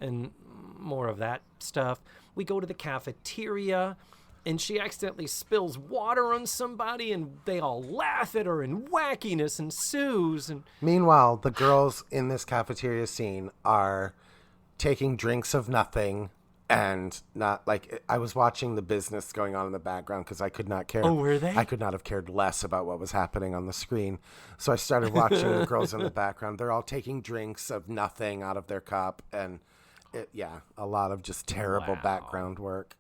And more of that stuff. We go to the cafeteria, and she accidentally spills water on somebody, and they all laugh at her, and wackiness ensues. And meanwhile, the girls in this cafeteria scene are taking drinks of nothing, and not like, I was watching the business going on in the background because I could not care. Oh, were they? I could not have cared less about what was happening on the screen. So I started watching the girls in the background. They're all taking drinks of nothing out of their cup, and a lot of just terrible background work.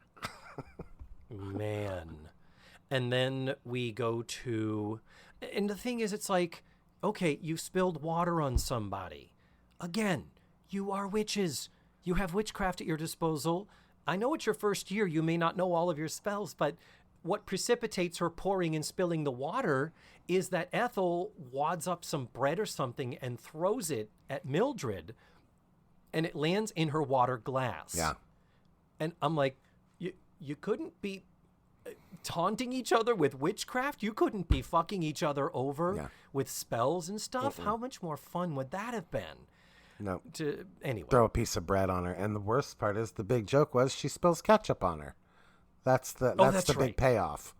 Man. And then we go to, and the thing is, it's like, okay, you spilled water on somebody. Again, you are witches. You have witchcraft at your disposal. I know it's your first year. You may not know all of your spells, but what precipitates her pouring and spilling the water is that Ethel wads up some bread or something and throws it at Mildred, and it lands in her water glass. Yeah. And I'm like, you couldn't be taunting each other with witchcraft? You couldn't be fucking each other over with spells and stuff? How much more fun would that have been? No. Anyway. Throw a piece of bread on her. And the worst part is, the big joke was she spills ketchup on her. That's the big payoff.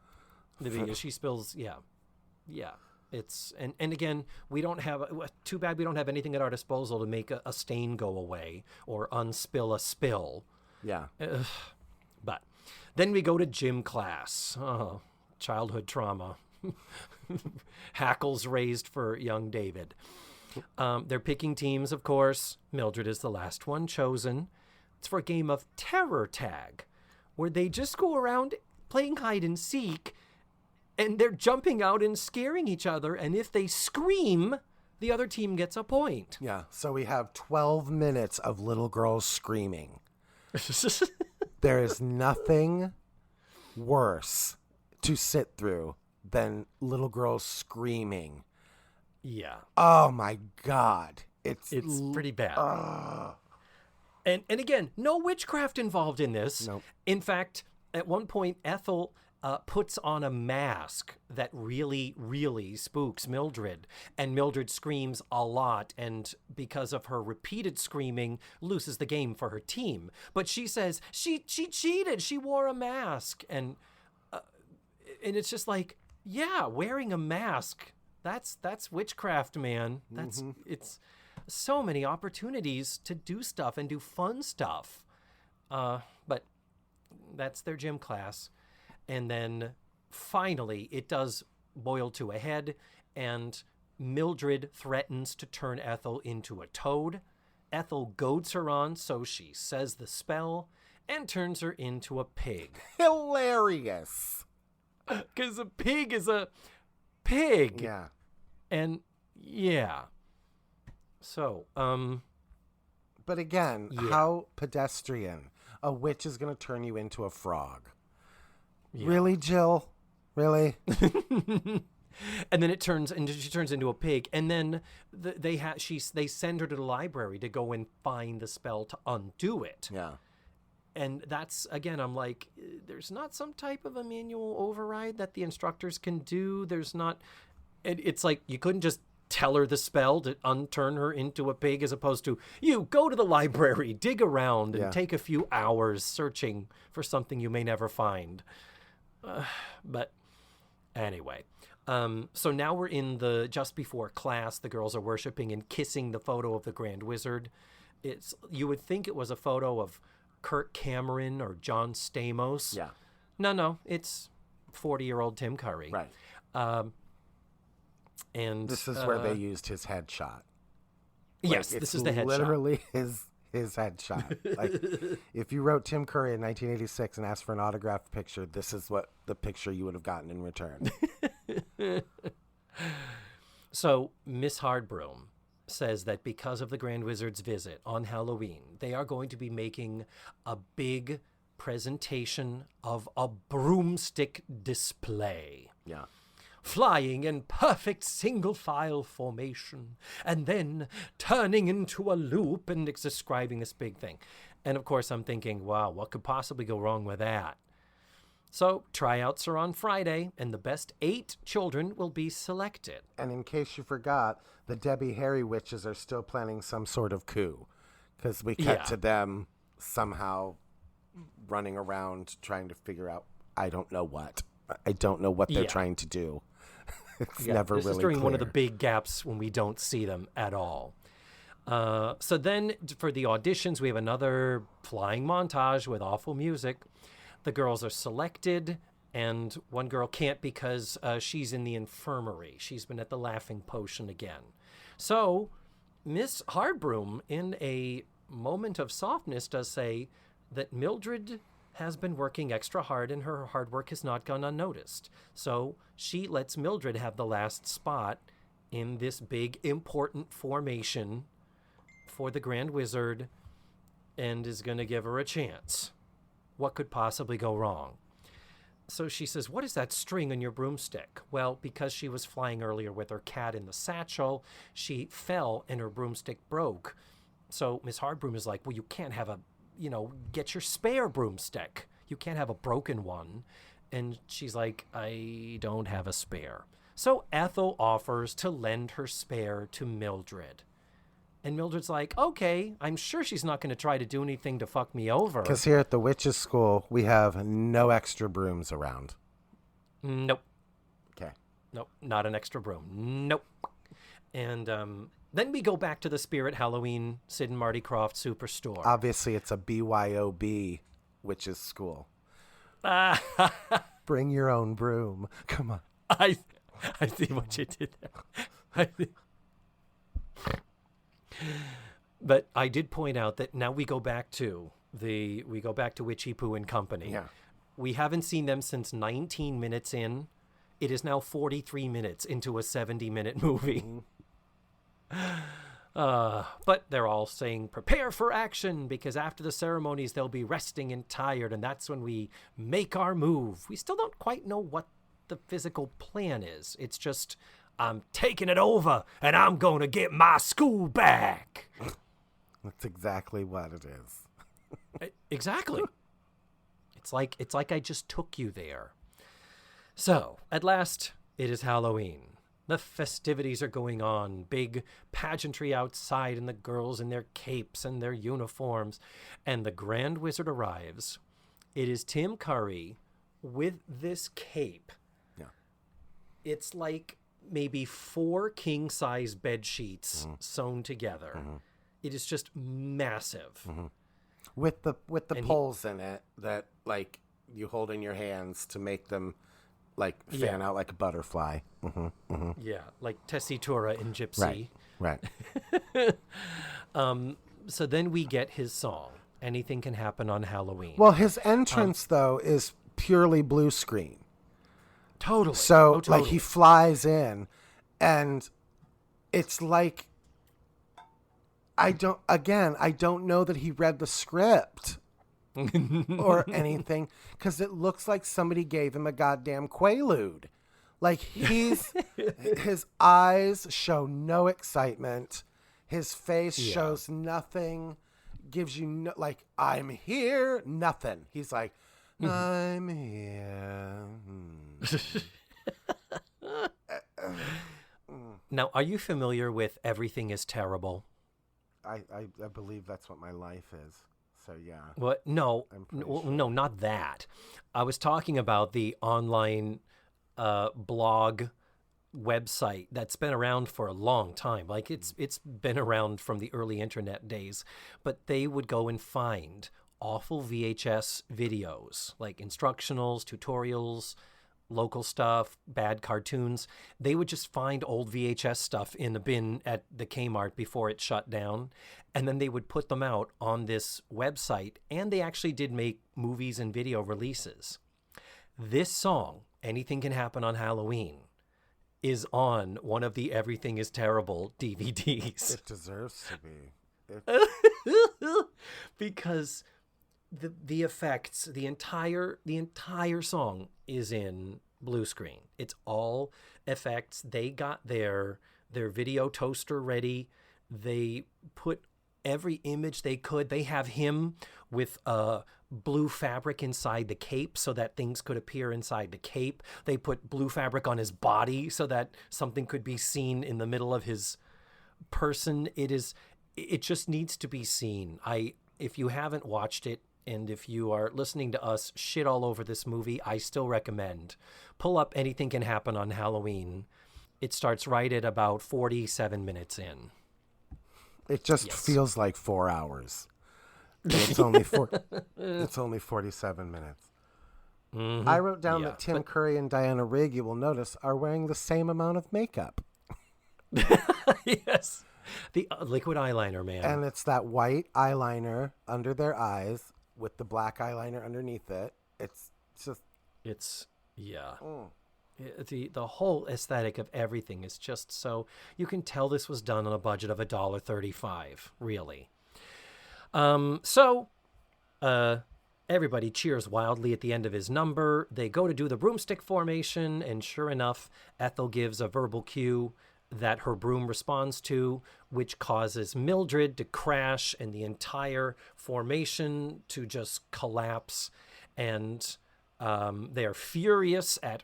She spills, yeah. It's and again, we don't have, too bad we don't have anything at our disposal to make a stain go away or unspill a spill. Yeah. But then we go to gym class. Oh, childhood trauma. Hackles raised for young David. They're picking teams, of course. Mildred is the last one chosen. It's for a game of terror tag, where they just go around playing hide and seek, and they're jumping out and scaring each other, and if they scream, the other team gets a point. Yeah, so we have 12 minutes of little girls screaming. There is nothing worse to sit through than little girls screaming. Yeah. Oh, my God. It's pretty bad. And again, no witchcraft involved in this. Nope. In fact, at one point, Ethel puts on a mask that really, really spooks Mildred. And Mildred screams a lot, and because of her repeated screaming, loses the game for her team. But she says she cheated. She wore a mask. And it's just like, yeah, wearing a mask, that's witchcraft, man. It's so many opportunities to do stuff and do fun stuff. But that's their gym class. And then finally, it does boil to a head, and Mildred threatens to turn Ethel into a toad. Ethel goads her on, so she says the spell and turns her into a pig. Hilarious. Because a pig is a pig. Yeah. And yeah. So, But again, Yeah. how pedestrian. A witch is going to turn you into a frog. Really, Jill? Really? and then she turns into a pig, and then they send her to the library to go and find the spell to undo it. Yeah. And that's, again, I'm like, there's not some type of a manual override that the instructors can do. There's not, it's like you couldn't just tell her the spell to unturn her into a pig, as opposed to you go to the library, dig around, and take a few hours searching for something you may never find. But anyway, so now we're in just before class. The girls are worshiping and kissing the photo of the Grand Wizard. You would think it was a photo of Kirk Cameron or John Stamos. Yeah. No, it's 40-year-old Tim Curry. Right. And This is where they used his headshot. Yes, Like, this is the headshot. Literally his headshot. Like, if you wrote Tim Curry in 1986 and asked for an autographed picture, this is what the picture you would have gotten in return. So Miss Hardbroom says that because of the Grand Wizard's visit on Halloween, they are going to be making a big presentation of a broomstick display. Yeah. Flying in perfect single file formation, and then turning into a loop, and it's describing this big thing. And of course, I'm thinking, wow, what could possibly go wrong with that? So tryouts are on Friday, and the best 8 children will be selected. And in case you forgot, the Debbie Harry witches are still planning some sort of coup, because we cut to them somehow running around trying to figure out, I don't know what. I don't know what they're trying to do. It's never this really is during clear. one of the big gaps when we don't see them at all. So then for the auditions, we have another flying montage with awful music. The girls are selected, and one girl can't because she's in the infirmary. She's been at the laughing potion again. So Miss Hardbroom, in a moment of softness, does say that Mildred has been working extra hard and her hard work has not gone unnoticed. So she lets Mildred have the last spot in this big important formation for the Grand Wizard and is going to give her a chance. What could possibly go wrong? So she says, what is that string on your broomstick? Well, because she was flying earlier with her cat in the satchel, she fell and her broomstick broke. So Miss Hardbroom is like, well, you can't have get your spare broomstick. You can't have a broken one. And she's like, I don't have a spare. So Ethel offers to lend her spare to Mildred. And Mildred's like, okay, I'm sure she's not going to try to do anything to fuck me over. Because here at the witches' school, we have no extra brooms around. Nope. Okay. Nope, not an extra broom. Nope. And then we go back to the Spirit Halloween Sid and Marty Krofft Superstore. Obviously, it's a BYOB witches' school. Bring your own broom. Come on. I see what you did there. But I did point out that now we go back to Witchy Poo and Company. Yeah. We haven't seen them since 19 minutes in. It is now 43 minutes into a 70-minute movie. But they're all saying, prepare for action, because after the ceremonies, they'll be resting and tired, and that's when we make our move. We still don't quite know what the physical plan is. It's just, I'm taking it over, and I'm going to get my school back. That's exactly what it is. Exactly. It's like I just took you there. So, at last, it is Halloween. The festivities are going on. Big pageantry outside, and the girls in their capes and their uniforms. And the Grand Wizard arrives. It is Tim Curry with this cape. Yeah. It's like maybe 4 king-size bed sheets sewn together. It is just massive. With the poles in it that like you hold in your hands to make them like fan out like a butterfly. Yeah, like Tessitura in Gypsy. Right. So then we get his song, Anything Can Happen on Halloween. Well, his entrance though is purely blue screen. Totally. So totally. like he flies in, and it's like I don't know that he read the script or anything, because it looks like somebody gave him a goddamn Quaalude. Like his eyes show no excitement. His face shows nothing. Gives you no, like, I'm here, nothing. He's like, I'm here. Now, are you familiar with Everything is Terrible? I believe that's what my life is. So yeah. What? No, sure. no, not that. I was talking about the online blog website that's been around for a long time. Like it's been around from the early internet days, but they would go and find awful VHS videos, like instructionals, tutorials, local stuff, bad cartoons. They would just find old VHS stuff in the bin at the Kmart before it shut down, and then they would put them out on this website, and they actually did make movies and video releases. This song, Anything Can Happen on Halloween, is on one of the Everything is Terrible DVDs. It deserves to be. Because the effects, the entire song is in blue screen. It's all effects. They got their video toaster ready. They put every image they could. They have him with blue fabric inside the cape so that things could appear inside the cape. They put blue fabric on his body so that something could be seen in the middle of his person. It just needs to be seen. If you haven't watched it, and if you are listening to us shit all over this movie, I still recommend pull up Anything Can Happen on Halloween. It starts right at about 47 minutes in. It just feels like 4 hours. It's only it's only 47 minutes. Mm-hmm. I wrote down that Tim Curry and Diana Rigg, you will notice, are wearing the same amount of makeup. Yes. The liquid eyeliner, man. And it's that white eyeliner under their eyes with the black eyeliner underneath it. It's just... The whole aesthetic of everything is just so... You can tell this was done on a budget of $1.35, really. Everybody cheers wildly at the end of his number. They go to do the broomstick formation, and sure enough, Ethel gives a verbal cue that her broom responds to, which causes Mildred to crash and the entire formation to just collapse. And they are furious at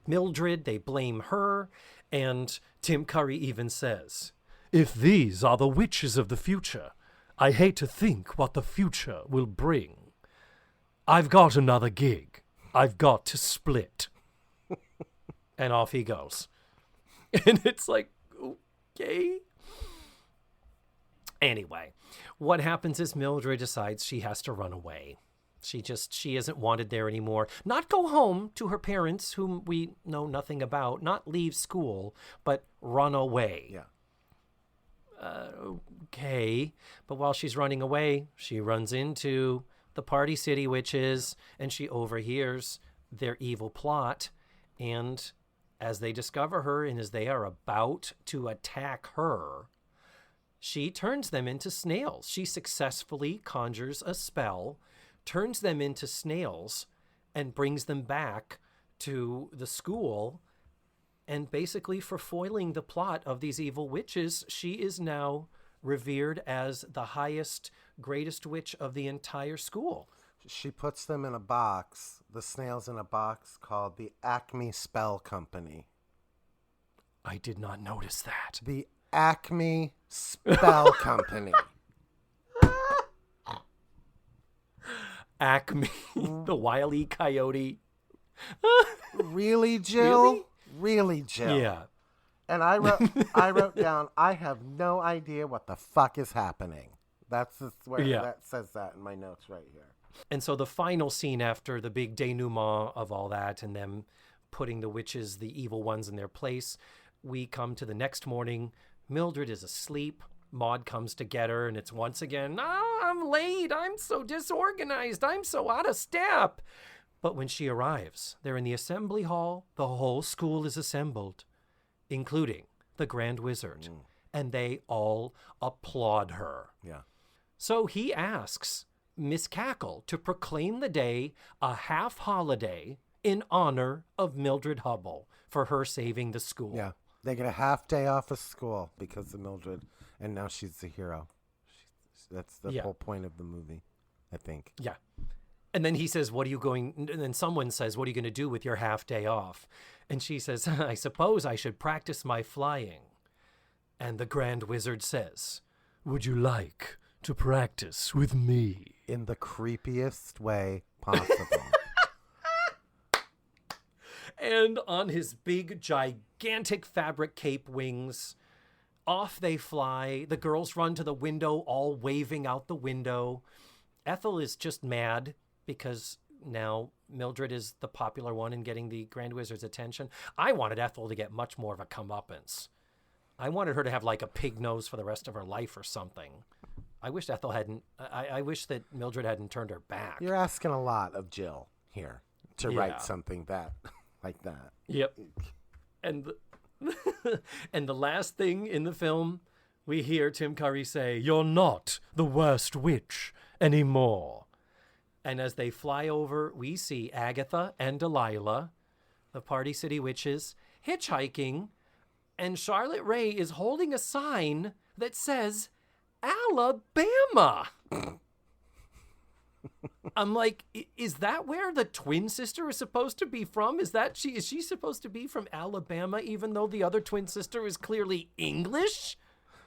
Mildred. They blame her. And Tim Curry even says, "If these are the witches of the future, I hate to think what the future will bring. I've got another gig. I've got to split." And off he goes. And it's like, okay. Anyway, what happens is Mildred decides she has to run away. She isn't wanted there anymore. Not go home to her parents, whom we know nothing about. Not leave school, but run away. Yeah. Okay. But while she's running away, she runs into the Party City witches, and she overhears their evil plot. And as they discover her and as they are about to attack her, she turns them into snails. She successfully conjures a spell, turns them into snails, and brings them back to the school. And basically, for foiling the plot of these evil witches, she is now revered as the highest, greatest witch of the entire school. She puts them in a box, the snails in a box called the Acme Spell Company. I did not notice that. The Acme Spell Company. Acme, the Wile E. Coyote. Really, Jill? Really, Jill? Yeah. And I wrote down, I have no idea what the fuck is happening. That's where that says that in my notes right here. And so the final scene after the big denouement of all that and them putting the witches, the evil ones, in their place, we come to the next morning. Mildred is asleep. Maud comes to get her, and it's once again, I'm late. I'm so disorganized. I'm so out of step. But when she arrives, they're in the assembly hall. The whole school is assembled, including the Grand Wizard. And they all applaud her. Yeah. So he asks Miss Cackle to proclaim the day a half holiday in honor of Mildred Hubble for her saving the school. Yeah. They get a half day off of school because of Mildred, and now she's the hero. That's the whole point of the movie, I think. Yeah. And then he says, and then someone says, what are you going to do with your half day off? And she says, I suppose I should practice my flying. And the Grand Wizard says, would you like to practice with me? In the creepiest way possible. And on his big, gigantic fabric cape wings, off they fly. The girls run to the window, all waving out the window. Ethel is just mad because now Mildred is the popular one and getting the Grand Wizard's attention. I wanted Ethel to get much more of a comeuppance. I wanted her to have like a pig nose for the rest of her life or something. I wish Ethel hadn't. I wish that Mildred hadn't turned her back. You're asking a lot of Jill here to write something like that. Yep. And and the last thing in the film, we hear Tim Curry say, "You're not the worst witch anymore." And as they fly over, we see Agatha and Delilah, the Party City witches, hitchhiking, and Charlotte Rae is holding a sign that says Alabama. I'm like, is that where the twin sister is supposed to be from? Is she supposed to be from Alabama, even though the other twin sister is clearly English?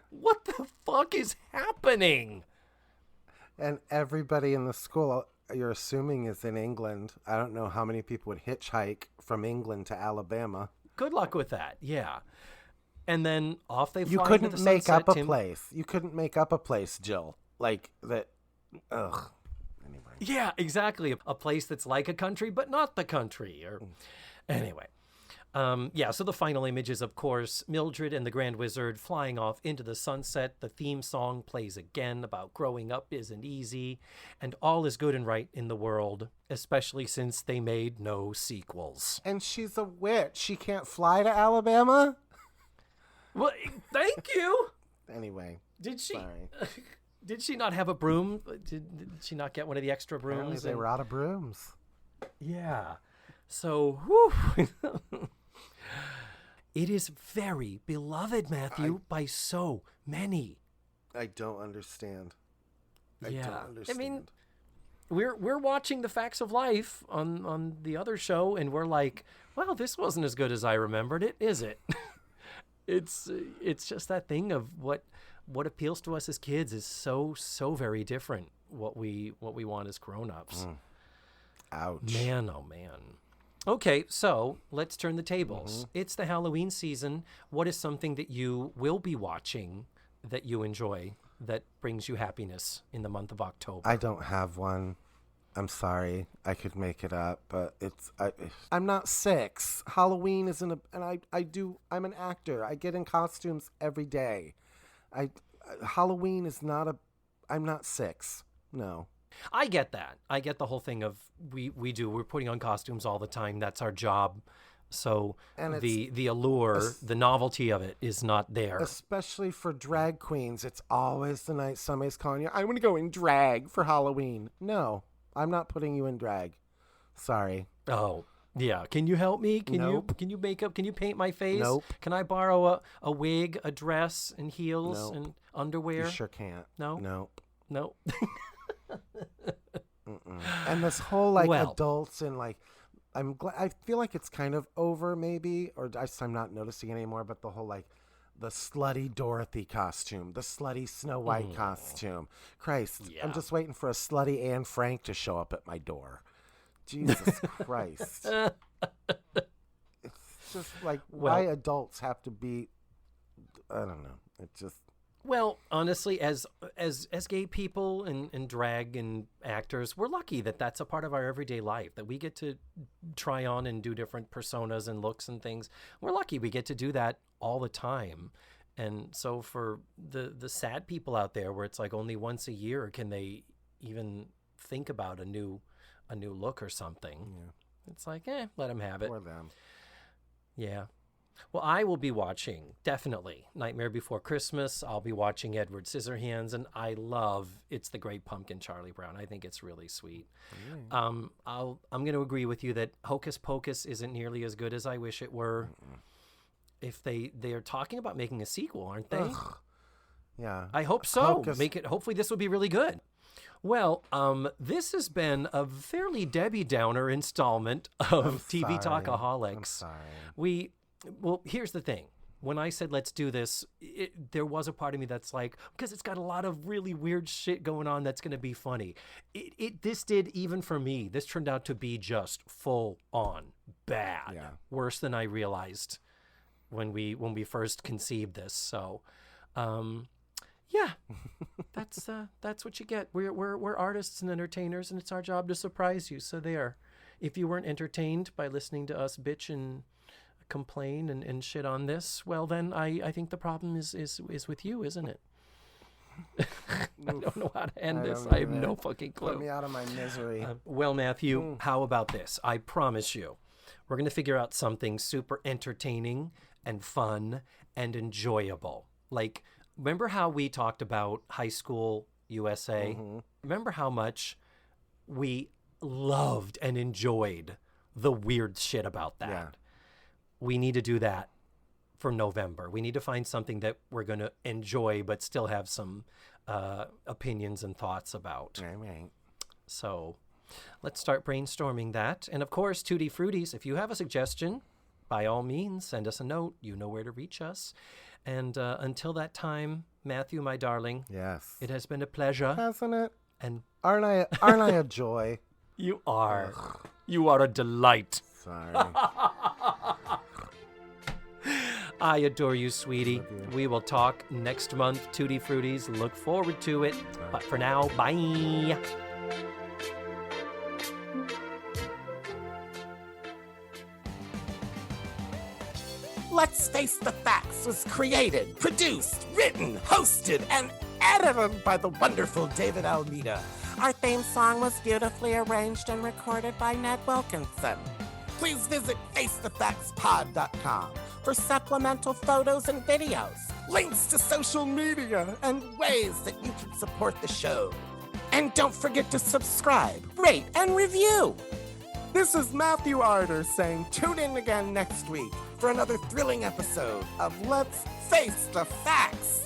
What the fuck is happening? And everybody in the school, you're assuming, is in England. I don't know how many people would hitchhike from England to Alabama. Good luck with that. Yeah. And then off they fly. You couldn't into the make sunset, up a Tim. place. You couldn't make up a place, Jill. Like that. Ugh. Anyway. Yeah, exactly. A place that's like a country, but not the country. Or anyway. So the final image is, of course, Mildred and the Grand Wizard flying off into the sunset. The theme song plays again about growing up isn't easy, and all is good and right in the world, especially since they made no sequels. And she's a witch. She can't fly to Alabama? Well, thank you. Anyway. Did she? Sorry. Did she not have a broom? Did she not get one of the extra Apparently brooms? they were out of brooms. Yeah. So, whew. It is very beloved, Matthew, by so many. I don't understand. I don't understand. I mean, we're watching The Facts of Life on the other show, and we're like, well, this wasn't as good as I remembered it, is it? It's just that thing of what appeals to us as kids is so very different what we want as grown-ups. Ouch. Man, oh man. Okay, so let's turn the tables. It's the Halloween season. What is something that you will be watching that you enjoy, that brings you happiness in the month of October? I don't have one. I'm sorry. I could make it up, but I'm not 6. Halloween isn't I'm an actor. I get in costumes every day. Halloween is not I'm not 6. No. I get that. I get the whole thing of we're putting on costumes all the time. That's our job. So And the allure, the novelty of it is not there. Especially for drag queens, it's always the night somebody's calling you, I want to go in drag for Halloween. No, I'm not putting you in drag. Sorry. Oh, yeah. Can you help me? Nope. Can you paint my face? Nope. Can I borrow a wig, a dress, and heels Nope. and underwear? You sure can't. No? Nope. No. And this whole adults and I feel like it's kind of over maybe, or I'm not noticing anymore, but the whole the slutty Dorothy costume, the slutty Snow White costume. Christ, Yeah. I'm just waiting for a slutty Anne Frank to show up at my door. Jesus Christ. It's just why adults have to be I don't know. It just, Well, honestly, as gay people and drag and actors, we're lucky that that's a part of our everyday life, that we get to try on and do different personas and looks and things. We're lucky we get to do that all the time. And so for the sad people out there where it's like only once a year can they even think about a new look or something. yeah, It's like, let them have it. for them. Yeah. Well, I will be watching, definitely, Nightmare Before Christmas. I'll be watching Edward Scissorhands, and I love It's the Great Pumpkin, Charlie Brown. I think it's really sweet. I'm going to agree with you that Hocus Pocus isn't nearly as good as I wish it were. If they are talking about making a sequel, aren't they? Ugh. Yeah. I hope so. Hocus- Hopefully this will be really good. Well, this has been a fairly Debbie Downer installment of TV sorry. Talkaholics. I'm sorry. Well, here's the thing. When I said let's do this, there was a part of me that's like, because it's got a lot of really weird shit going on that's going to be funny. This did, even for me, this turned out to be just full on bad. Yeah. Worse than I realized when we first conceived this. So, yeah, that's what you get. We're artists and entertainers, and it's our job to surprise you. So there. If you weren't entertained by listening to us bitch and complain and shit on this, well then I think the problem is with you, isn't it? I don't know how to end this. I have no fucking clue. Put me out of my misery. Well, Matthew, how about this? I promise you, we're going to figure out something super entertaining and fun and enjoyable. Like, remember how we talked about High School USA? Remember how much we loved and enjoyed the weird shit about that? Yeah. We need to do that for November. We need to find something that we're going to enjoy but still have some opinions and thoughts about. Right. So let's start brainstorming that. And of course, Tutti Fruities, if you have a suggestion, by all means, send us a note. You know where to reach us. And until that time, Matthew, my darling, Yes. it has been a pleasure. Hasn't it? And Aren't I a joy? you are a delight. Sorry. I adore you, sweetie. Love you. We will talk next month, Tutti Fruities. Look forward to it. But for now, bye. Let's Face the Facts was created, produced, written, hosted, and edited by the wonderful David Almeida. Our theme song was beautifully arranged and recorded by Ned Wilkinson. Please visit FaceTheFactsPod.com for supplemental photos and videos, links to social media, and ways that you can support the show. And don't forget to subscribe, rate, and review. This is Matthew Arder saying tune in again next week for another thrilling episode of Let's Face the Facts.